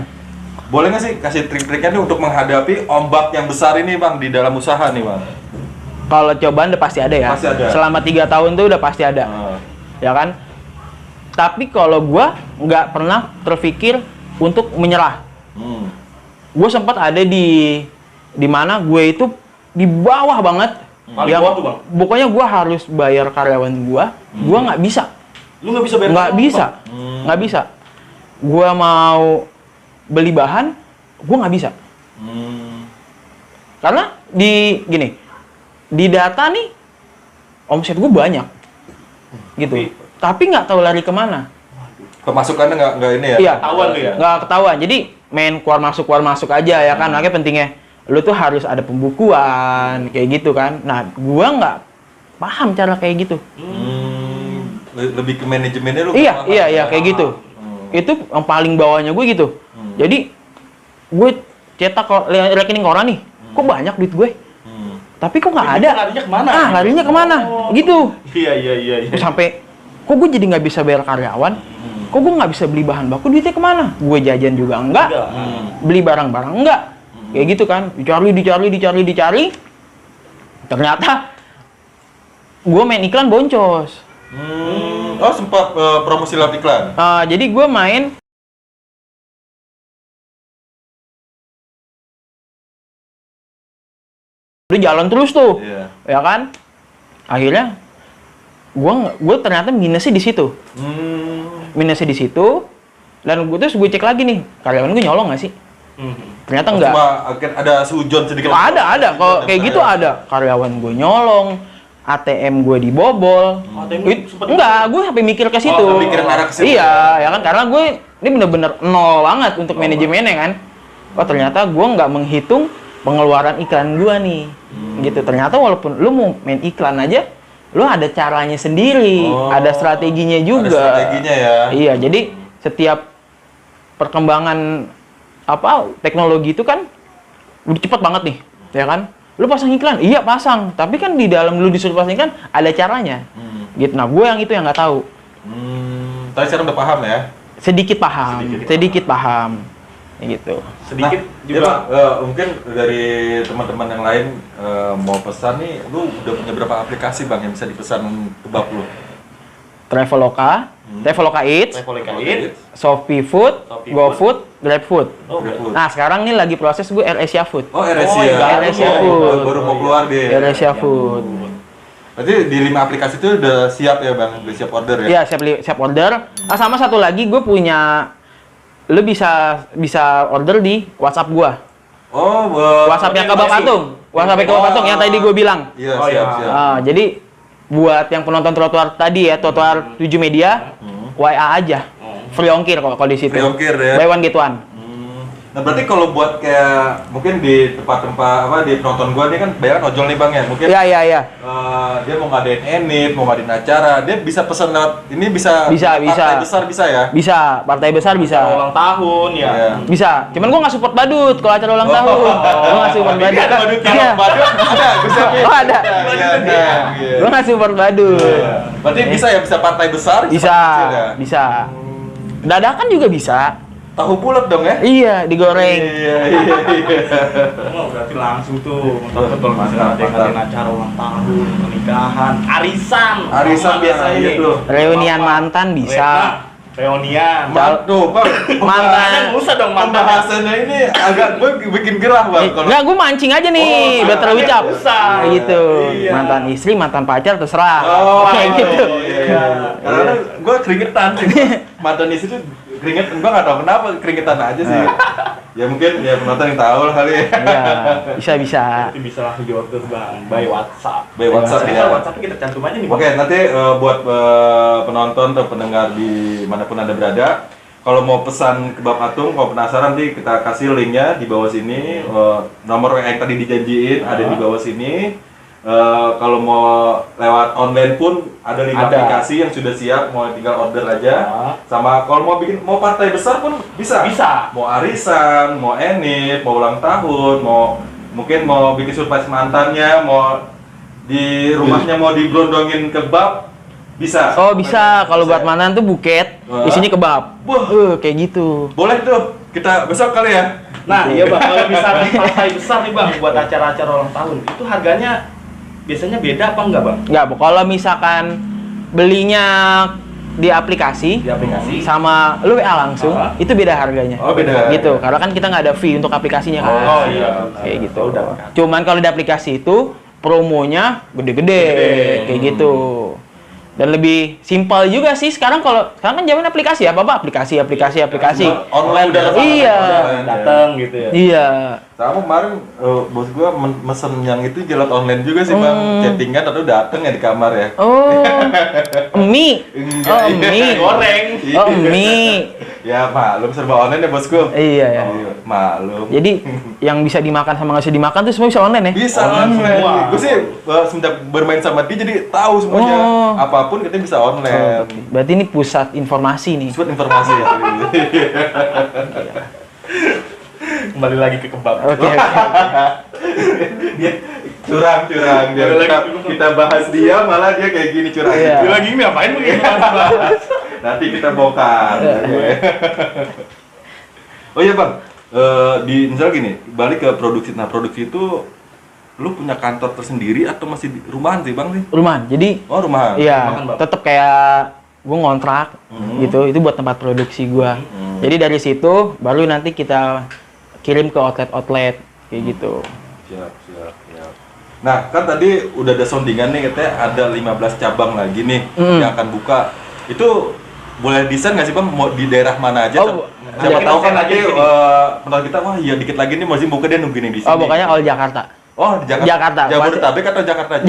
boleh nggak sih kasih trik-triknya nih untuk menghadapi ombak yang besar ini Bang di dalam usaha nih Bang? Kalau cobaan udah pasti ada ya. Pasti ada. Selama 3 tahun tuh udah pasti ada. Ya kan? Tapi kalau gua nggak pernah terpikir untuk menyerah. Gue sempat ada di mana gue itu di bawah banget. Paling bawah tuh, Bang? Pokoknya gue harus bayar karyawan gue nggak bisa. Lu nggak bisa bayar? Nggak bisa. Nggak bisa. Gue mau beli bahan, gue nggak bisa. Karena di data nih, omset gue banyak. Gitu. Tapi nggak tahu lari kemana. Pemasukannya nggak ini ya? Iya. Ketahuan tuh ya? Nggak ketahuan. Jadi main keluar masuk aja ya kan. Makanya pentingnya lu tuh harus ada pembukuan kayak gitu kan. Nah, gua nggak paham cara kayak gitu. Lebih ke manajemennya lu? Iya, nggak paham. kayak gitu. Itu yang paling bawahnya gue gitu. Jadi gue cetak rekening koran nih. Kok banyak duit gue? Tapi kok nggak ada? Larinya kemana? Larinya kemana? Gitu. Iya. Terus sampai kok gue jadi nggak bisa bayar karyawan? Kok gue nggak bisa beli bahan baku? Duitnya kemana? Gue jajan juga enggak, beli barang-barang enggak, kayak gitu kan? Dicari. Ternyata gue main iklan boncos. Oh sempat promosi lewat iklan? Jadi gue main udah jalan terus tuh, Iya. ya kan? Akhirnya gue ternyata minusnya di situ. Minusnya di situ, dan gue cek lagi nih, karyawan gue nyolong nggak sih? Ternyata enggak. Cuma ada sujon sedikit. Ada. Kalau kayak gitu ada. Karyawan gue nyolong, ATM gue dibobol. Enggak, gue sampai mikir ke situ. Oh, mikirin arah ke situ. Iya, ya kan? Karena gue ini bener-bener nol banget untuk manajemennya kan. Oh ternyata gue nggak menghitung pengeluaran iklan gue nih. Gitu. Ternyata walaupun lu mau main iklan aja, lu ada caranya sendiri, ada strateginya juga. Ada strateginya ya. Iya, jadi setiap perkembangan teknologi itu kan udah cepet banget nih, ya kan? Lu pasang iklan, iya pasang, tapi kan di dalam lu disuruh pasang iklan ada caranya. Gitu. Nah, gue yang itu yang nggak tahu. Tapi sekarang udah paham ya? Sedikit paham. Gitu. Sedikit Nah, juga. ya, Bang, mungkin dari teman-teman yang lain mau pesan nih, lu udah punya berapa aplikasi Bang yang bisa dipesan kebab lu? Traveloka Eats, Traveloka Eats, Shopee Food, Shopee GoFood, GrabFood. GrabFood. Nah, sekarang nih lagi proses gue AirAsia Food. Oh, AirAsia. iya, AirAsia Food. Baru mau keluar dia. AirAsia Food. Berarti di 5 aplikasi itu udah siap ya Bang? Udah siap order ya? Iya, siap order. Sama satu lagi gue punya, lu bisa order di WhatsApp gua. Oh, WhatsApp yang kebab patung. WhatsApp yang kebab patung yang tadi gue bilang. Iya, Oh, iya. siap. Jadi buat yang penonton trotoar tadi ya, trotoar 7 media, WA aja. Free ongkir kalau di situ. Free ongkir ya. Buy one get one. Nah, berarti kalau buat kayak mungkin di tempat-tempat di penonton gua ini kan bayar ojol nih Bang ya. Mungkin Iya. dia mau ngadain enip, mau ngadain acara, dia bisa pesen lewat ini bisa partai besar bisa ya? Bisa, partai besar bisa. ulang tahun ya. Iya. Bisa. Cuman gua nggak support badut kalau acara ulang tahun. Gua nggak support badut. Iya. Ada, bisa. Oh, ada. Iya. Gua nggak support badut. Berarti bisa ya, bisa partai besar, Bisa, partai kecil ya? bisa. Dadakan juga bisa. Tahu bulat dong ya? Iya, digoreng. Iya. Oh, berarti berlangsung tuh. Betul misalnya ada yang ngadain acara ulang tahun, pernikahan, arisan biasanya gitu. Reunian mantan bisa. Reunian. Tuh, Bang. Mantan. Usah dong mantan. Pembahasannya ini agak gue bikin gerah, Bang. Kalau Enggak, gue mancing aja nih, biar terucap. Usah. Kayak gitu. Iya. Mantan istri, mantan pacar terserah. Kayak iya, gitu. iya. Karena gue keringetan sih. Mantan istri tuh keringetan, gue nggak tahu kenapa keringetan aja sih. Ya mungkin ya penonton yang tahu lah kali ya. Iya, bisa. Nanti bisa langsung diorder Bang, by WhatsApp. By WhatsApp ya. WhatsApp kita cantum aja nih Bang. Oke, nanti buat penonton atau pendengar di manapun Anda berada, kalau mau pesan kebab atung, kalau penasaran nanti kita kasih linknya di bawah sini. Nomor yang tadi dijanjiin ada di bawah sini. Kalau mau lewat online pun ada 5 aplikasi yang sudah siap, mau tinggal order aja. Sama kalau mau partai besar pun bisa. Mau arisan, mau enit, mau ulang tahun, mungkin mau bikin surprise mantannya, mau di rumahnya mau digelondongin kebab, bisa. Oh, bisa. Kalau buat mantan tuh buket, isinya kebab. Kayak gitu. Boleh tuh. Kita besok kali ya. Nah, iya Bang, kalau misalnya partai besar nih Bang buat acara-acara ulang tahun, itu harganya biasanya beda apa enggak Bang? Enggak, kalau misalkan belinya di aplikasi sama lu WA langsung, itu beda harganya. Oh, beda. Gitu, karena kan kita nggak ada fee untuk aplikasinya kan. Oh iya. Kayak gitu. Udah. Cuman kalau di aplikasi itu promonya gede-gede, kayak gitu. Dan lebih simpel juga sih sekarang kan zaman aplikasi ya, apa aplikasi. Online udah Iya. Datang gitu ya. Iya. Sama kemarin bos gua mesen yang itu jalan online juga sih Bang. Chattingan atau dateng ya di kamar ya. Oh. Mie. Enggak, Oh, mie. Goreng. Oh, mie. Ya maklum serba online ya bosku. Iya ya. Maklum. Jadi yang bisa dimakan sama nggak bisa dimakan tuh semua bisa online ya? Bisa Online online. semua. Gue sih semenjak bermain sama dia jadi tahu semuanya. Oh. Apapun kita bisa online. Berarti ini pusat informasi nih. Buat informasi ya. Kembali lagi ke kebab. Oke. Dia curang dia. Kita bahas dia malah dia kayak gini curang. Iya. Dia lagi ini ngapain begini? Nanti kita bongkar. Oh iya Bang, misal gini, balik ke produksi. Nah produksi itu lu punya kantor tersendiri atau masih di rumahan sih Bang sih? Rumahan. Jadi Rumahan. iya, Rumahan, Bang. tetap kayak gue ngontrak gitu. Itu buat tempat produksi gue. Jadi dari situ baru nanti kita kirim ke outlet kayak gitu. Siap. Nah, kan tadi udah ada soundingan nih katanya ada 15 cabang lagi nih yang akan buka. Itu boleh desain nggak sih Bang? Mau di daerah mana aja? Oh, Siapa ada tahu kan desain nanti aja di penonton kita wah iya dikit lagi nih masih buka dia nungguin yang di sini. Oh, pokoknya all Jakarta. Oh, di Jakarta. Jabodetabek atau Jakarta aja?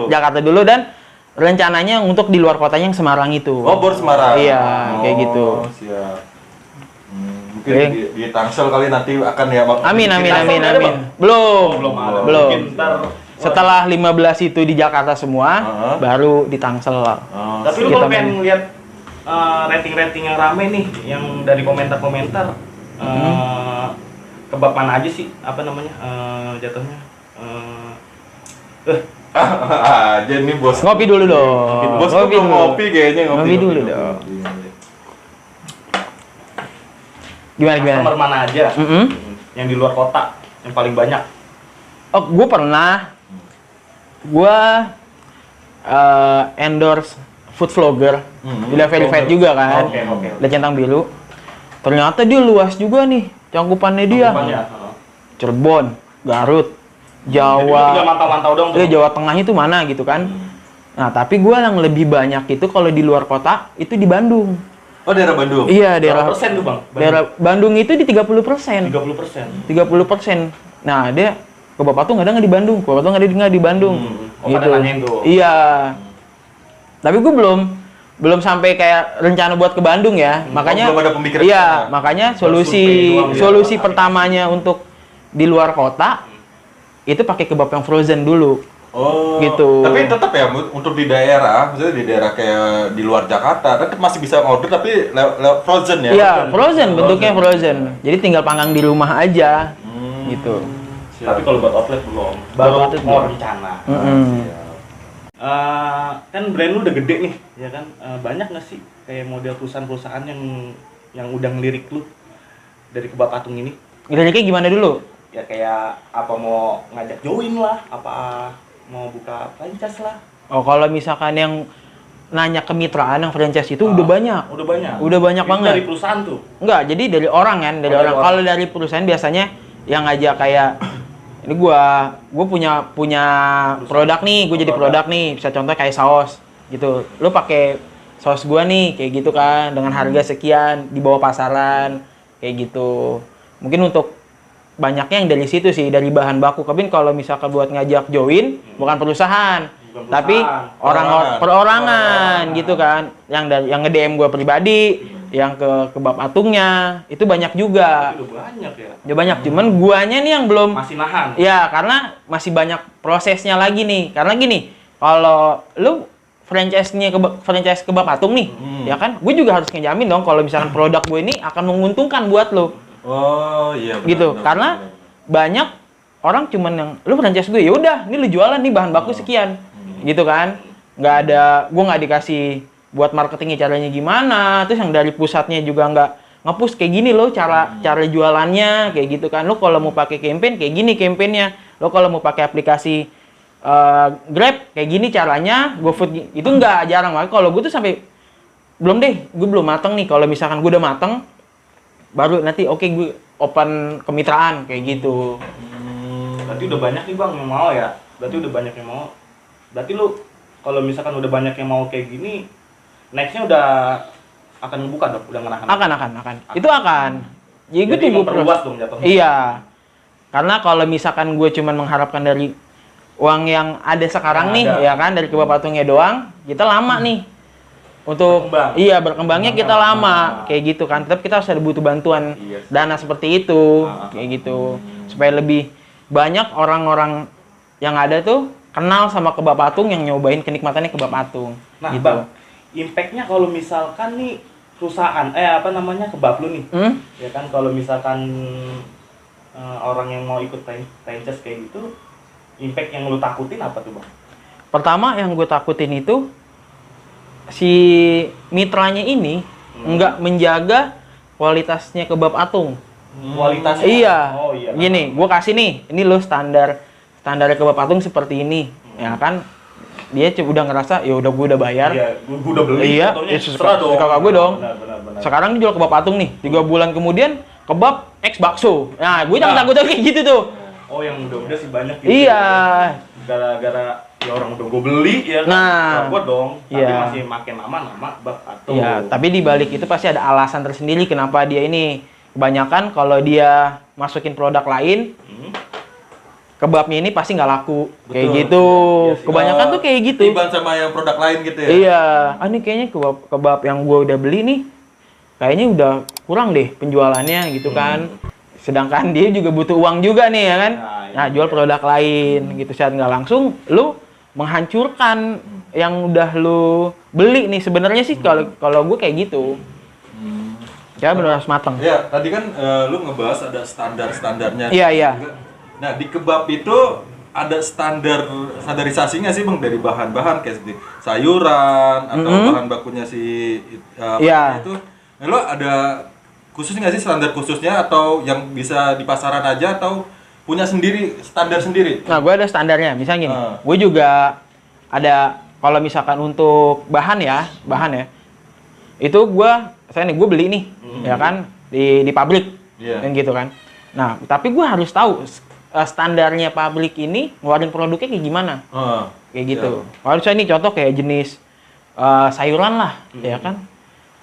Jakarta dulu dan rencananya untuk di luar kotanya yang Semarang itu. Oh, Bor Semarang. Iya, kayak gitu. Siap. Mungkin di Tangsel kali nanti akan ya Bang. Amin. ada, Bang? Belum. Mungkin ntar Setelah 15 itu di Jakarta semua, baru di Tangsel. Tapi lu kalau pengen lihat rating-rating yang rame nih, yang dari komentar-komentar, kebab mana aja sih? Apa namanya? Jatuhnya? Aja nih bos. Ngopi dulu dong. Bos belum ngopi kayaknya Ngopi dulu dong. Gimana? Customer mana aja? Yang di luar kota, yang paling banyak? Oh, gue pernah. Gue endorse food vlogger. Udah verified juga kan. Oke. Udah centang biru. Ternyata dia luas juga nih cangkupannya dia. Cirebon, Garut, Jawa. Tinggal mantau-mantau dong. Jawa Tengahnya itu mana gitu kan. Nah, tapi gue yang lebih banyak itu kalau di luar kota itu di Bandung. Oh, daerah Bandung? Iya, daerah persen tuh Bang? Daerah Bandung itu di 30%. 30%. Nah, dia kebab patung ada nggak di Bandung? Kebab patung ada nggak di Bandung? Pada nanyain tuh. Iya. Tapi gue belum sampai kayak rencana buat ke Bandung ya. Makanya belum ada pemikiran. Iya, makanya solusi pertamanya untuk di luar kota itu pakai kebab yang frozen dulu. Oh, gitu. Tapi tetap ya untuk di daerah, maksudnya di daerah kayak di luar Jakarta, tetap masih bisa order tapi lewat frozen ya? Iya, frozen, bentuknya frozen. Jadi tinggal panggang di rumah aja, gitu. Tapi kalau buat outlet belum. Baru mau rencana. Kan brand lu udah gede nih, ya kan? Banyak nggak sih kayak model perusahaan-perusahaan yang udah ngelirik lu dari kebab patung ini? Liriknya gimana dulu? ya kayak apa mau ngajak join lah, apa mau buka franchise lah. Oh, kalau misalkan yang nanya kemitraan yang franchise itu udah banyak. Udah banyak. Udah banyak Itu banget. dari perusahaan tuh. Enggak, jadi dari orang kan, dari Oh, orang. dari orang. Kalau dari perusahaan biasanya yang ngajak kayak ini gua punya produk nih, gue jadi produk nih. Bisa contoh kayak saus gitu. Lu pakai saus gua nih kayak gitu kan dengan harga sekian di bawah pasaran kayak gitu. Mungkin untuk banyaknya yang dari situ sih, dari bahan baku. Tapi kalau misalkan buat ngajak join bukan perusahaan, Bukan tapi perusahaan. orang perorangan Perorangan. gitu kan. Yang nge-DM gua pribadi, yang ke kebab atungnya itu banyak juga. Udah banyak ya. Ya banyak, cuman guanya nih yang belum. Masih nahan. Ya, karena masih banyak prosesnya lagi nih. Karena gini, kalau lu franchise kebab atung nih, ya kan? Gue juga harus ngejamin dong kalau misalkan produk gue ini akan menguntungkan buat lu. Oh iya. Gitu. Karena banyak orang cuman yang lu franchise gue, ya udah, ini lu jualan nih bahan baku sekian. Gitu kan? Nggak ada, gue nggak dikasih buat marketingnya caranya gimana, terus yang dari pusatnya juga nggak nge-push kayak gini loh cara jualannya kayak gitu kan. Lo kalau mau pakai campaign kayak gini campaignnya, lo kalau mau pakai aplikasi Grab kayak gini caranya, GoFood itu nggak, jarang banget. Kalau gue tuh sampai belum deh, gue belum mateng nih. Kalau misalkan gue udah mateng, baru nanti oke, gue open kemitraan kayak gitu. Berarti udah banyak nih bang yang mau ya. Berarti udah banyak yang mau. Berarti lu kalau misalkan udah banyak yang mau kayak gini, nextnya udah akan ngebuka dong, udah ngenahan. Akan. Itu akan. Jadi gue Jadi tunggu memperluas dong jatuhnya. Iya. Karena kalau misalkan gue cuman mengharapkan dari uang yang ada sekarang nih, Yang ada. ya kan, dari kebab patungnya doang, kita lama nih. Untuk Berkembang. iya berkembangnya kita Berkembang. lama kayak gitu kan. Tetap kita harus ada butuh bantuan Iya sih. dana seperti itu, Ah. kayak gitu. Supaya lebih banyak orang-orang yang ada tuh kenal sama kebab patung, yang nyobain kenikmatannya kebab patung. Nah gitu. bang, impact-nya kalau misalkan nih perusahaan, kebab lu nih, ya kan kalau misalkan orang yang mau ikut franchise kayak gitu, impact yang lu takutin apa tuh bang? Pertama yang gue takutin itu si mitranya ini nggak menjaga kualitasnya kebab atung. Kualitasnya? Iya. Oh iya. Gini, gue kasih nih, ini lo standar kebab patung seperti ini, ya kan? Dia udah ngerasa, ya udah gue udah bayar. Iya, gua udah beli. Iya, contohnya, ya terserah suka gue dong. Benar. Sekarang dia jual kebab patung nih, 3 bulan kemudian kebab X bakso. Nah, gue jangan takut kayak gitu tuh. Oh yang udah sih banyak gitu. Iya. Gara-gara ya orang udah gue beli ya kan. Nah. Gue dong. Tapi Iya. masih makin nama bab atau. Iya, tapi di balik itu pasti ada alasan tersendiri kenapa dia ini. Kebanyakan kalau dia masukin produk lain, kebabnya ini pasti nggak laku. Kayak Betul. gitu. Iya sih. Kebanyakan tuh kayak gitu. Tiban sama yang produk lain gitu ya. Iya, ini kayaknya kebab yang gue udah beli nih, kayaknya udah kurang deh penjualannya gitu kan. Sedangkan dia juga butuh uang juga nih ya kan. Nah, jual produk lain gitu. Secara nggak langsung, lu menghancurkan yang udah lu beli nih. Sebenarnya sih kalau gue kayak gitu. Ya benar harus matang. Ya, tadi kan lu ngebahas ada standar-standarnya. Iya. Nah, di kebab itu ada standarisasinya sih Bang, dari bahan-bahan kayak seperti sayuran atau bahan bakunya Iya. itu. Nah, lo ada khusus nggak sih standar khususnya atau yang bisa di pasaran aja atau punya sendiri standar sendiri? Nah, gue ada standarnya. Misalnya gini, Ah. gue juga ada kalau misalkan untuk bahan ya, itu gue beli nih, ya kan di pabrik, Iya. kan gitu kan. Nah, tapi gue harus tahu standarnya pabrik ini ngeluarin produknya kayak gimana, kayak gitu. Kalau misalnya ini contoh kayak jenis sayuran lah, ya kan.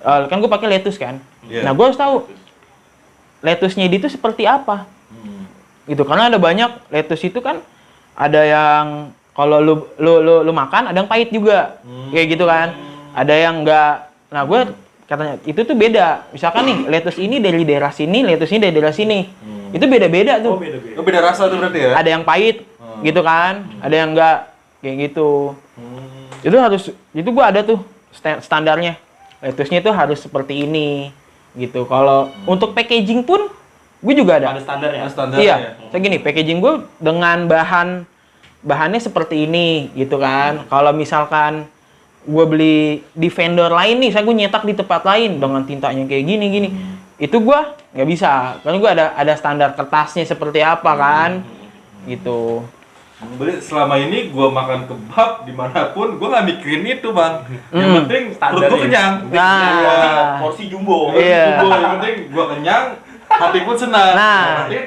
Kan gue pakai lettuce kan. Iya. Nah, gue harus tahu lettuce-nya itu seperti apa. Gitu, karena ada banyak lettuce itu kan ada yang kalau lu makan ada yang pahit juga. Kayak gitu kan. Ada yang enggak. Nah, gue katanya itu tuh beda. Misalkan nih lettuce ini dari daerah sini, lettuce ini dari daerah sini. Itu beda-beda tuh. Oh beda-beda. Lo beda rasa tuh berarti ya? Ada yang pahit gitu kan. Ada yang enggak kayak gitu. Itu gua ada tuh standarnya. Lettuce-nya itu harus seperti ini gitu. Kalau untuk packaging pun gue juga ada. Ada standarnya. Ada standarnya. Iya, saya gini, packaging gue dengan bahannya seperti ini gitu kan. Kalau misalkan gue beli di vendor lain nih, gue nyetak di tempat lain dengan tintanya kayak gini. itu gua nggak bisa. Karena gua ada standar kertasnya seperti apa kan. Gitu. Berarti selama ini gua makan kebab dimanapun gua nggak mikirin itu bang. Yang penting perut gua kenyang. Nah. Porsi jumbo. Iya. Yang penting gua kenyang, hati pun senang. Nah. Nanti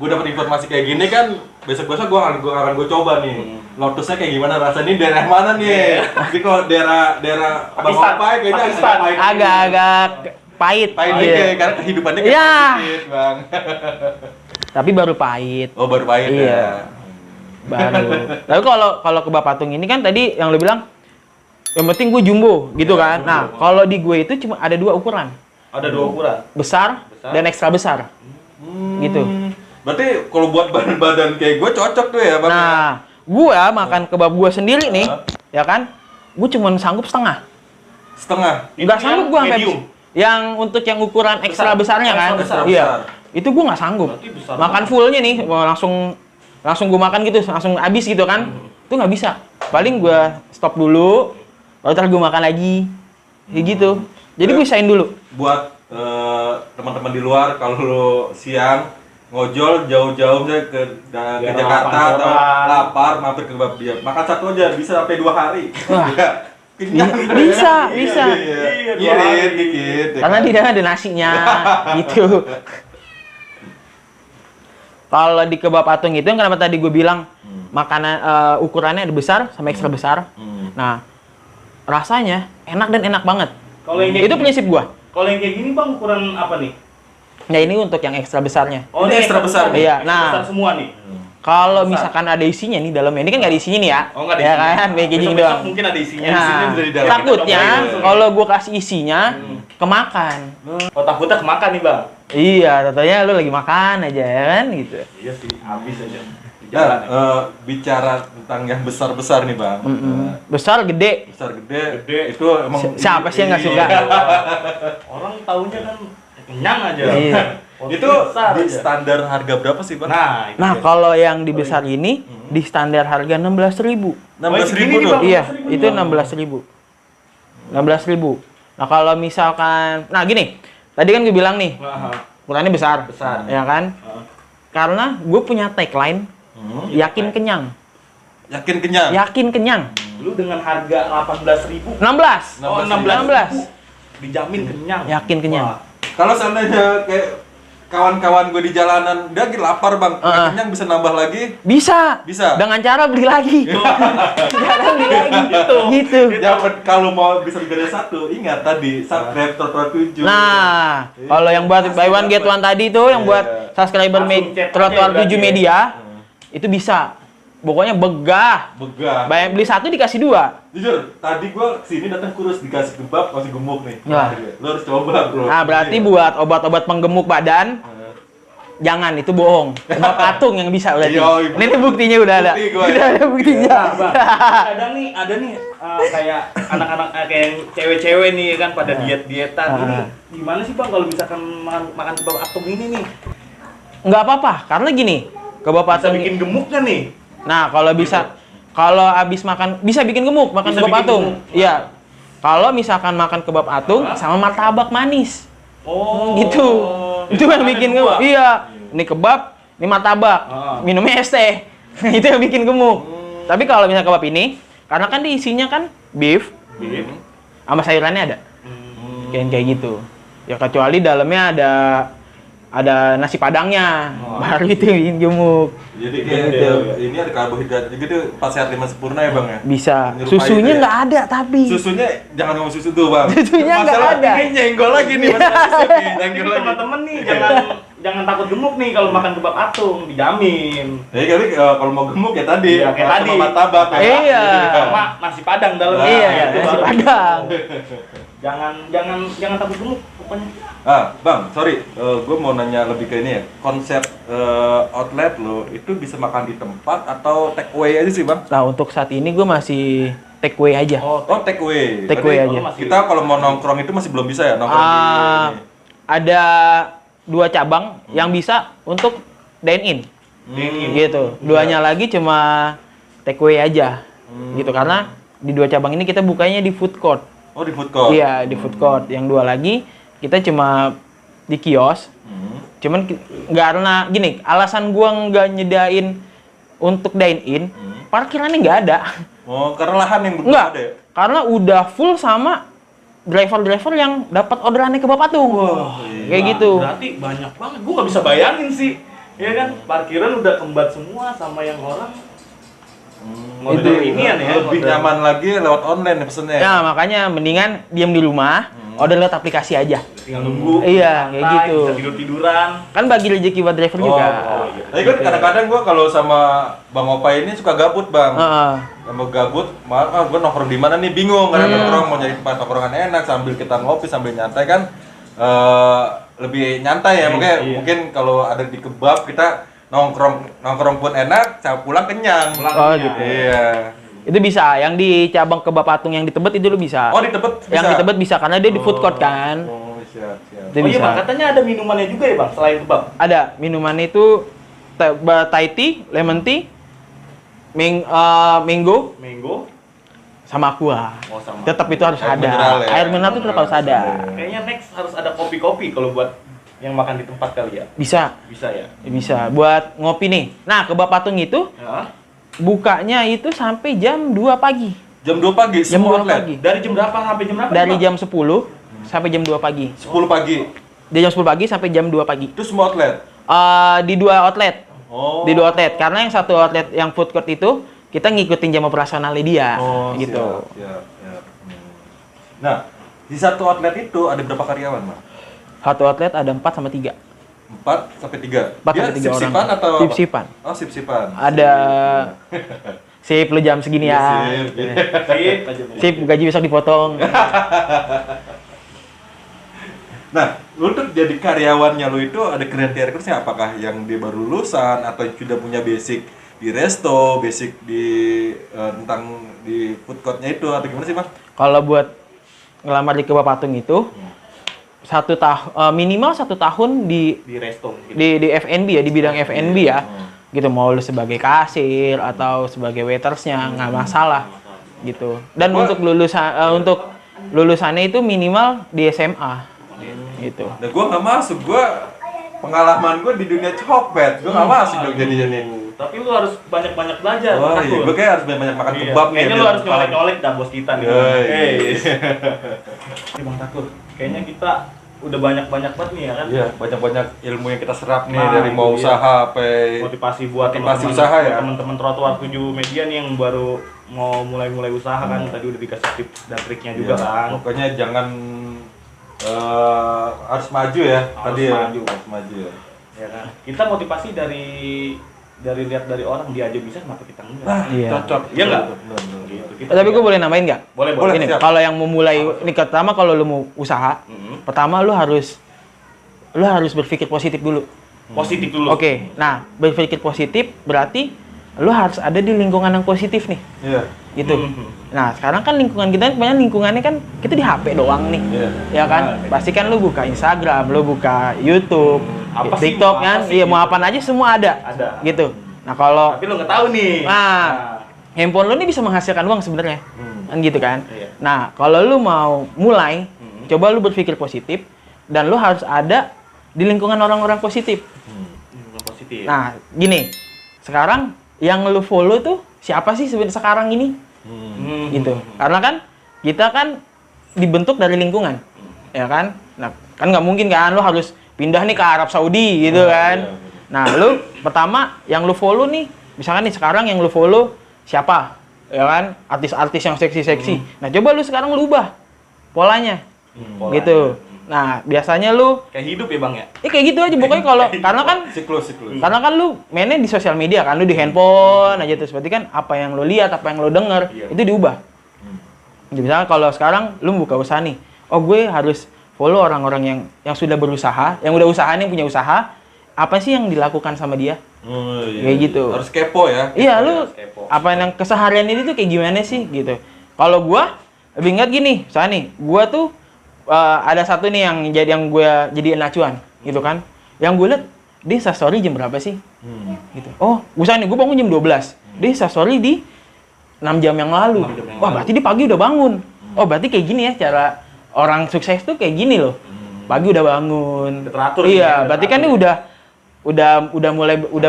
gua dapat informasi kayak gini kan, besok-besok gua akan coba nih. Lotusnya kayak gimana rasanya, daerah mana nih? Jadi kalau daerah Bang Pakistan. Opai kayaknya Pakistan. Agak-agak pahit. pahit Iya. dikit, karena kehidupannya kayak Iya. sedikit, bang. Tapi baru pahit. Oh baru pahit Iya. ya. Baru. Tapi kalau kebab patung ini kan tadi yang lo bilang yang penting gue jumbo gitu kan. jumbo. Nah, kalau di gue itu cuma ada 2 ukuran. Ada 2 ukuran. Besar dan ekstra besar. Gitu. Berarti kalau buat badan-badan kayak gue cocok tuh ya, bang. Nah, gua makan kebab gua sendiri nih, ya kan? Gua cuma sanggup setengah. Setengah. Nggak Itu sanggup yang gua sampai medium. yang untuk yang ukuran ekstra besarnya kan? Besar, Iya. besar. Itu gua nggak sanggup. Berarti besar Makan fullnya nih, wah, langsung gua makan gitu, langsung habis gitu kan? Itu nggak bisa. Paling gua stop dulu, lalu ntar gua makan lagi, kayak gitu. Jadi gua usahain dulu. Buat teman-teman di luar, kalau lo siang ngojol jauh-jauh misalnya ke Jakarta atau lapar, mampir ke kebab dia. Makan satu aja bisa sampai 2 hari. Wah. Kenyang. Bisa. Iya, Irit dikit. ya Karena kan? di dalam ada nasinya, gitu. Kalau di kebab patung itu, kenapa tadi gue bilang makanan ukurannya ada besar sama ekstra besar. Nah, rasanya enak dan enak banget. Kalau yang kayak Itu gini- prinsip gue. Kalau yang kayak gini bang ukuran apa nih? Nah, ini untuk yang ekstra besarnya. Oh, Ini ekstra besar nih. Iya, Ekstra nah. besar semua nih. Kalau Besar. misalkan ada isinya nih dalamnya, ini kan nggak ada isinya nih ya. Oh, nggak ada Ya isinya. kan, packaging Besok-besok doang. mungkin ada isinya. Nah, Isinya bisa di dalam. takutnya Kita cobain. kalau gue kasih isinya, kemakan. Oh takutnya kemakan nih bang. Iya, tentunya lu lagi makan aja ya kan gitu. Iya sih, habis aja. Di Nah, jalan ya. bicara tentang yang besar-besar nih bang. Besar, gede. Besar gede, Gede. itu emang Siapa sih yang nggak suka? Orang taunya kan kenyang aja. Iya. Porsi Itu besar di aja. standar harga berapa sih bang? Nah, itu Nah, dia. kalau yang di besar ini di standar harga 16.000. 16.000 segini nih, tuh. Bang. Iya, 16.000 itu 16.000. 16.000. Nah, kalau misalkan nah gini, tadi kan gue bilang nih, Nah, ukurannya besar. Besar. Ya kan? Karena gue punya tagline yakin kenyang. Yakin kenyang? Yakin kenyang. lu dengan harga 18.000 16. Oh, 16. dijamin kenyang. Yakin kenyang. Wah, Kalau seandainya kayak kawan-kawan gue di jalanan, dia lagi lapar bang, nggak kenyang bisa nambah lagi? Bisa. Bisa. Dengan cara beli lagi. Cara beli lagi. Gitu. Ya kalau mau bisa beli satu, ingat tadi subscribe Trotoar 7. Nah, kalau yang buat buy one get one tadi tuh, yang Iya. buat subscriber Langsung chat aja Trotoar berarti 7 ya. Media, itu bisa. Pokoknya begah. Begah. Bayar beli 1 dikasih 2. Jujur, tadi gue kesini datang kurus, dikasih kebab masih gemuk nih. Wah. Lo harus coba bro. Nah, berarti buat obat-obat penggemuk badan, jangan, itu bohong. Cuma patung yang bisa berarti. Iya, Ini buktinya udah ada. Bukti gua. Udah ada buktinya. Nah, Bang, ada nih kayak anak-anak kayak yang cewek-cewek nih kan pada diet-dietan. Ini gimana sih Bang kalau misalkan makan kebab atung ini nih? Nggak apa-apa, karena gini, kebab Bisa patung. bikin gemuk kan nih? Nah, kalau bisa, kalau habis makan, bisa bikin gemuk, makan Bisa kebab bikin atung. gemuk. Iya. Kalau misalkan makan kebab atung sama martabak manis. Oh, Gitu. Itu yang Ada bikin dua. gemuk. Iya. Ini kebab, ini martabak. Minumnya es teh. Itu yang bikin gemuk. Tapi kalau misalnya kebab ini, karena kan diisinya kan beef Beef. sama sayurannya ada. Kayak gitu. Ya kecuali dalamnya ada nasi padangnya. Baru itu yang bikin gemuk. Jadi kayak ini ada karbohidrat gitu pas sehat 5 sempurna ya bang ya? Bisa. Menyerupai Susunya itu ya? nggak ada tapi. Susunya jangan ngomong susu tuh bang. Susunya nggak Masalah ada. ini nyenggol lagi nih masalah susu nih. Tapi Nyenggol lagi. teman-teman nih jangan takut gemuk nih kalau makan kebab atung, dijamin. Jadi kali kalau mau gemuk ya tadi. Iya, kayak sama tadi. martabak. ya. Iya. Sama nasi padang dalamnya. Iya, Itu nasi baru. padang. Jangan takut gemuk pokoknya. Bang, sorry, gue mau nanya lebih ke ini ya. Konsep outlet lo itu bisa makan di tempat atau take away aja sih bang? Nah, untuk saat ini gue masih take away aja. Oh take away. Take away Berarti aja. Kita kalau mau nongkrong itu masih belum bisa ya nongkrong di ini. Ada 2 cabang yang bisa untuk dine in. Gitu. Duanya lagi cuma take away aja. Gitu, karena di 2 cabang ini kita bukanya di food court. Oh di food court. Iya, di food court. Yang 2 lagi kita cuma di kios. Cuman karena gini, alasan gua nggak nyedain untuk dine in, parkirannya nggak ada. Oh, karena lahan yang belum Nggak, ada ya? karena udah full sama driver-driver yang dapat orderannya ke Patung. Kayak gitu. Berarti banyak banget. Gua nggak bisa bayangin sih. Ya kan, parkiran udah kembat semua sama yang orang. Itu ini ya lebih nyaman lagi lewat online ya pesennya. Ya, makanya mendingan diam di rumah, order lewat aplikasi aja. Tinggal nunggu. Iya, kayak gitu. Bisa tidur-tiduran. Kan bagi rezeki buat driver juga. Iya. Tapi kan kadang-kadang gua kalau sama Bang Opa ini suka gabut, Bang. Heeh. Sama gabut, gua nongkrong di mana nih bingung. Karena nongkrong mau nyari tempat nongkrongan enak sambil kita ngopi sambil nyantai kan lebih nyantai ya. Mungkin kalau ada di kebab kita nongkrong pun enak, saya pulang kenyang. Oh gitu. Iya. Itu bisa, yang di cabang kebab Patung yang di Tebet itu lu bisa. Oh, di Tebet bisa. Yang di Tebet bisa karena dia di food court kan. Oh, siap. Itu Oh iya bisa. Bang, katanya ada minumannya juga ya Bang, selain kebab? Ada minumannya itu Thai tea, lemon tea, mango Mango. sama aqua. Oh, sama. Tetap itu harus Air ada. mineral ya? Air mineral itu tetap harus ada. Kayaknya next harus ada kopi-kopi kalau buat yang makan di tempat kali ya. Bisa. Bisa ya? Bisa buat ngopi nih. Nah, kebab Patung itu Ya. bukanya itu sampai jam 2 pagi. Jam 2 pagi, Jam semua 2 outlet? pagi. Dari jam berapa sampai jam berapa? Dari Bang? jam 10 sampai jam 2 pagi. 10 pagi. Dari jam 10 pagi sampai jam 2 pagi. Itu semua outlet? Di 2 outlet. Oh. Di 2 outlet. Karena yang satu outlet yang food court itu kita ngikutin jam operasionalnya dia. Gitu. Siap. Nah, di satu outlet itu ada berapa karyawan, Bang? Satu outlet ada 4 sama 3. 4 sampai 3. 4 sampai 3 orang. Sip-sipan atau apa? Sip-sipan. Oh, sip-sipan. Ada sip lu jam segini ya. Sip. Sip aja. Sip gaji besok dipotong. Nah, untuk jadi karyawannya lu itu ada kriteria-kriteria apakah yang dia baru lulusan atau sudah punya basic di resto, basic di tentang di food court-nya itu atau gimana sih, Bang? Kalau buat ngelamar di kebab Patung itu minimal 1 tahun di resto gitu. di F&B ya, di bidang F&B ya. Gitu, mau lu sebagai kasir atau sebagai waitersnya nggak masalah gitu. Dan untuk lulusannya itu minimal di SMA gitu. Nah, gua nggak masuk, pengalaman gua di dunia copet, gua nggak masuk dong jadi. Tapi lu harus banyak-banyak belajar. Wah, iya, gua kayak harus banyak makan kebab nih. Kayaknya lu harus nyolek-nyolek dah bos kita nih. Hei. Bang Takur, kayaknya kita udah banyak-banyak banget nih ya kan. Iya, banyak-banyak ilmu yang kita serap nih Nah, dari mau itu usaha sampai motivasi buat motivasi teman-teman usaha ya. teman-teman trotoar 7 media nih yang baru mau mulai usaha kan. Tadi udah dikasih tips dan triknya juga Iya, kan. pokoknya jangan harus maju ya. Harus maju ya. Ya kan. Kita motivasi dari lihat dari orang dia aja bisa, kenapa kita enggak? Iya. Cocok. Iya nggak? Bener. Gitu. Kita Tapi gue lihat. boleh nambahin nggak? boleh. Ini siap. kalau yang mau mulai ini pertama kalau lu mau usaha, pertama lu harus berpikir positif dulu. Positif dulu. Oke. Nah, berpikir positif berarti lu harus ada di lingkungan yang positif nih. Iya. Gitu. Nah, sekarang kan lingkungan kita kebanyakan lingkungannya kan kita di HP doang nih. Iya. Ya kan? Pasti kan lu buka Instagram, lu buka YouTube, Apa sih, TikTok mau kan? apa sih Iya, mau gitu. apaan aja semua ada. Ada. Gitu. Nah, kalau Tapi lu nggak tahu nih. Nah, handphone lu nih bisa menghasilkan uang sebenarnya. Kan gitu kan? Iya. Nah, kalau lu mau mulai, coba lu berpikir positif dan lu harus ada di lingkungan orang-orang positif. Lingkungan positif. Nah, gini. Sekarang yang lu follow tuh siapa sih sebenarnya sekarang ini? Gitu. Karena kan kita kan dibentuk dari lingkungan. Ya kan? Nah, kan nggak mungkin kan lu harus pindah nih ke Arab Saudi gitu kan. Nah, lu pertama yang lu follow nih, misalkan nih sekarang yang lu follow siapa? Ya kan? Artis-artis yang seksi-seksi. Nah, coba lu sekarang lu ubah polanya. Gitu. Nah, biasanya lu Kayak hidup ya Bang ya? kayak gitu aja pokoknya kalau karena kan Siklus. karena kan lu mainnya di sosial media kan, lu di handphone aja terus berarti kan apa yang lu lihat, apa yang lu denger itu diubah. Jadi misalnya kalau sekarang lu buka usaha nih, oh gue harus follow orang-orang yang sudah berusaha, yang udah usaha nih punya usaha, apa sih yang dilakukan sama dia? Kayak gitu. Harus kepo ya. Iya, lu kepo. apa yang keseharian ini tuh kayak gimana sih gitu. Kalau gua lebih ingat gini, soalnya nih, gua tuh ada satu nih yang gue jadiin acuan gitu kan. Yang gue liat dia instastory jam berapa sih? Gitu. Oh, misalnya nih gue bangun jam 12. Dia instastory di 6 jam yang lalu. Wah, berarti dia pagi udah bangun. Oh, berarti kayak gini ya cara orang sukses tuh kayak gini loh. pagi udah bangun. Udah teratur Iya, ya, berarti kan ini udah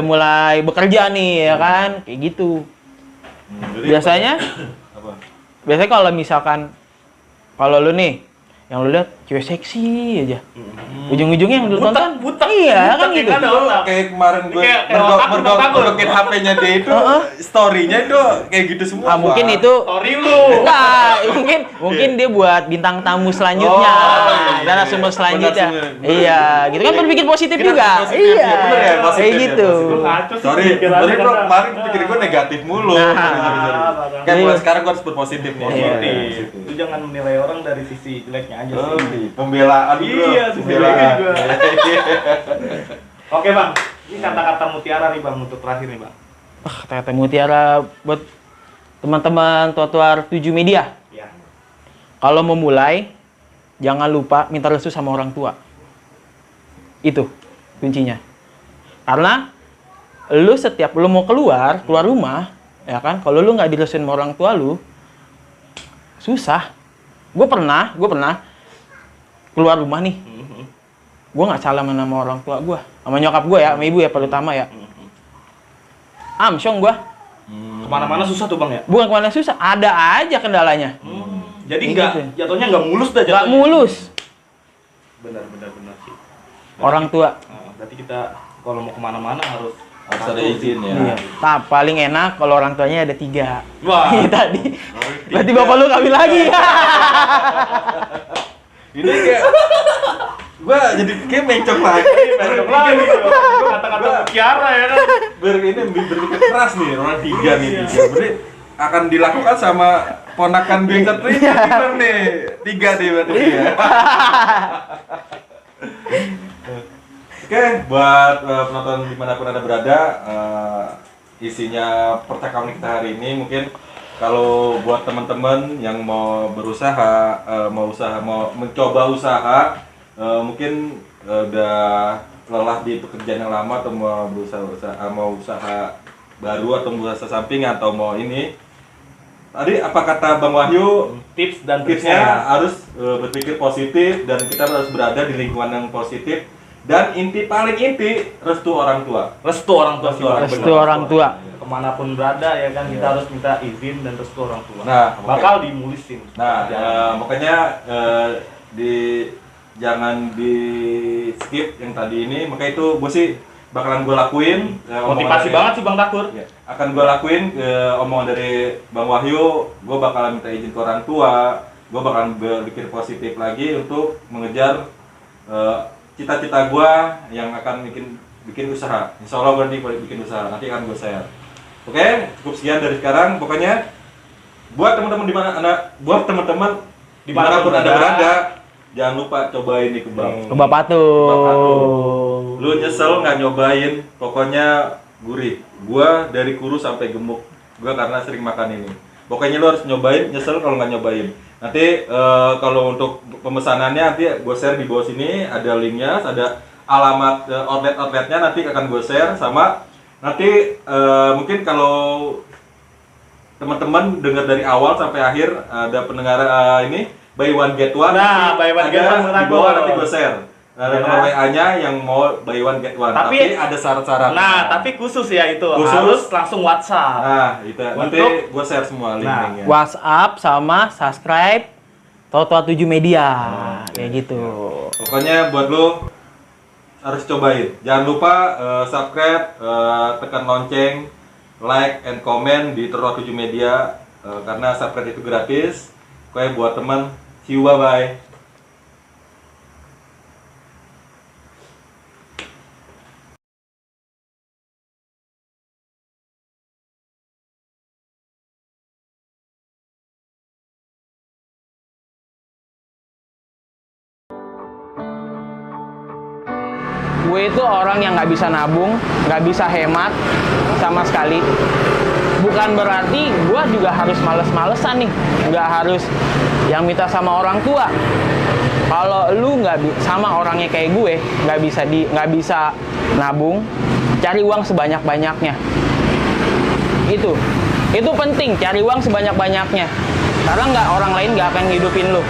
mulai bekerja nih ya kan, kayak gitu. Jadi Biasanya apa? biasanya kalau misalkan kalau lu nih yang lu lihat cewek seksi aja. Ujung-ujungnya yang lu tonton butek, iya kan butek gitu. yang ada otak. Kayak kemarin gue Kayak otak, mergokin HP-nya dia itu, story-nya itu kayak gitu semua. Mungkin Bang. itu Story lu. enggak, mungkin dia buat bintang tamu selanjutnya, narasumber selanjutnya. Benar, Iya, gitu kan berpikir positif Kita juga. positif, Iya, ya, bener ya, positif kayak ya, gitu. positif. Ngaco sih Sorry, pikirannya sorry bro, karena- kemarin pikir gue negatif mulu. Nah. Sorry. Kayak Iya. mulai sekarang gue harus berpositif nih. Positif. Lu jangan menilai orang dari sisi jeleknya aja Oh, sih. pembelaan bro. Iya, sisi Pembelaan. jeleknya juga. Oke bang, ini kata-kata mutiara nih bang untuk terakhir nih bang. Kata-kata mutiara buat teman-teman Trotoar 7 Media. Ya. Kalau mau mulai, jangan lupa minta restu sama orang tua. Itu kuncinya. Karena setiap lu mau keluar rumah, ya kan? Kalau lu nggak direstuin sama orang tua lu, susah. Gue pernah keluar rumah nih. Gue nggak salaman sama orang tua gue, sama nyokap gue ya, sama ibu ya terutama ya. Amsyong gue. Kemana-mana susah tuh bang ya. Bukan kemana susah, ada aja kendalanya. Jadi Kayak nggak, gitu. jatuhnya nggak mulus dah Nggak jatuhnya. mulus. Benar sih. Orang tua. Nah, berarti kita kalau mau kemana-mana harus Harus ada izin ya. Iya. Nah, paling enak kalau orang tuanya ada 3. Wah. Ini tadi. Berarti bapak lu kawin lagi. Ini kayak gue jadi kayak mencok lagi. Mencok lagi. Gua kata-kata mutiara ya kan. Berpikir keras nih, orang 3 nih. Berarti akan dilakukan sama ponakan Vincent ini gimana nih? 3 nih berarti ya. Oke, buat penonton dimanapun Anda berada, isinya percakapan kita hari ini mungkin kalau buat teman-teman yang mau berusaha, mau mencoba usaha, mungkin udah lelah di pekerjaan yang lama atau mau mau usaha baru atau mau usaha samping atau mau ini. Tadi apa kata Bang Wahyu? Tips dan Tipsnya triknya. harus berpikir positif dan kita harus berada di lingkungan yang positif. Dan paling inti restu orang tua. Restu orang tua sih Bang. Restu Benar. orang tua. Kemanapun berada ya kan kita harus minta izin dan restu orang tua. Nah, bakal dimulisin. Nah, makanya jangan di skip yang tadi ini. Maka itu gue sih bakalan gue lakuin. Motivasi banget sih Bang Takur. Ya, akan gue lakuin omongan dari Bang Wahyu. Gue bakalan minta izin ke orang tua. Gue bakalan berpikir positif lagi untuk mengejar cita-cita gue yang akan bikin usaha. Insya Allah gue nanti bikin usaha. Nanti akan gue share. Oke, cukup sekian dari sekarang. Pokoknya buat teman-teman dimanapun Anda berada, jangan lupa cobain nih kebab. Kebab Patung. Lu nyesel nggak nyobain, pokoknya gurih. Gua dari kurus sampai gemuk, gua karena sering makan ini. Pokoknya lu harus nyobain, nyesel kalau nggak nyobain. Nanti kalau untuk pemesanannya nanti gue share di bawah sini, ada linknya, ada alamat outletnya nanti akan gue share sama nanti mungkin kalau teman-teman dengar dari awal sampai akhir ada pendengar ini buy one get one. Nah, buy one get one di bawah nanti gue share. Ada nomor WA-nya yang mau buy one get one. Tapi ada syarat-syarat. Nah, tapi khusus ya itu. Khusus. Harus langsung WhatsApp. Nah, itu nanti Untuk- gue share semua link-linknya. WhatsApp sama subscribe Trotoar 7 Media. Kayak gitu. Pokoknya buat lo harus cobain. Jangan lupa subscribe, tekan lonceng, like and comment di Trotoar 7 Media karena subscribe itu gratis. Pokoknya buat teman, see you, bye-bye. Gue itu orang yang nggak bisa nabung, nggak bisa hemat sama sekali. Bukan berarti gue juga harus males-malesan nih, nggak harus yang minta sama orang tua. Kalau lu sama orangnya kayak gue, nggak bisa nabung, cari uang sebanyak-banyaknya. Itu penting, cari uang sebanyak-banyaknya. Karena orang lain nggak akan ngidupin lu.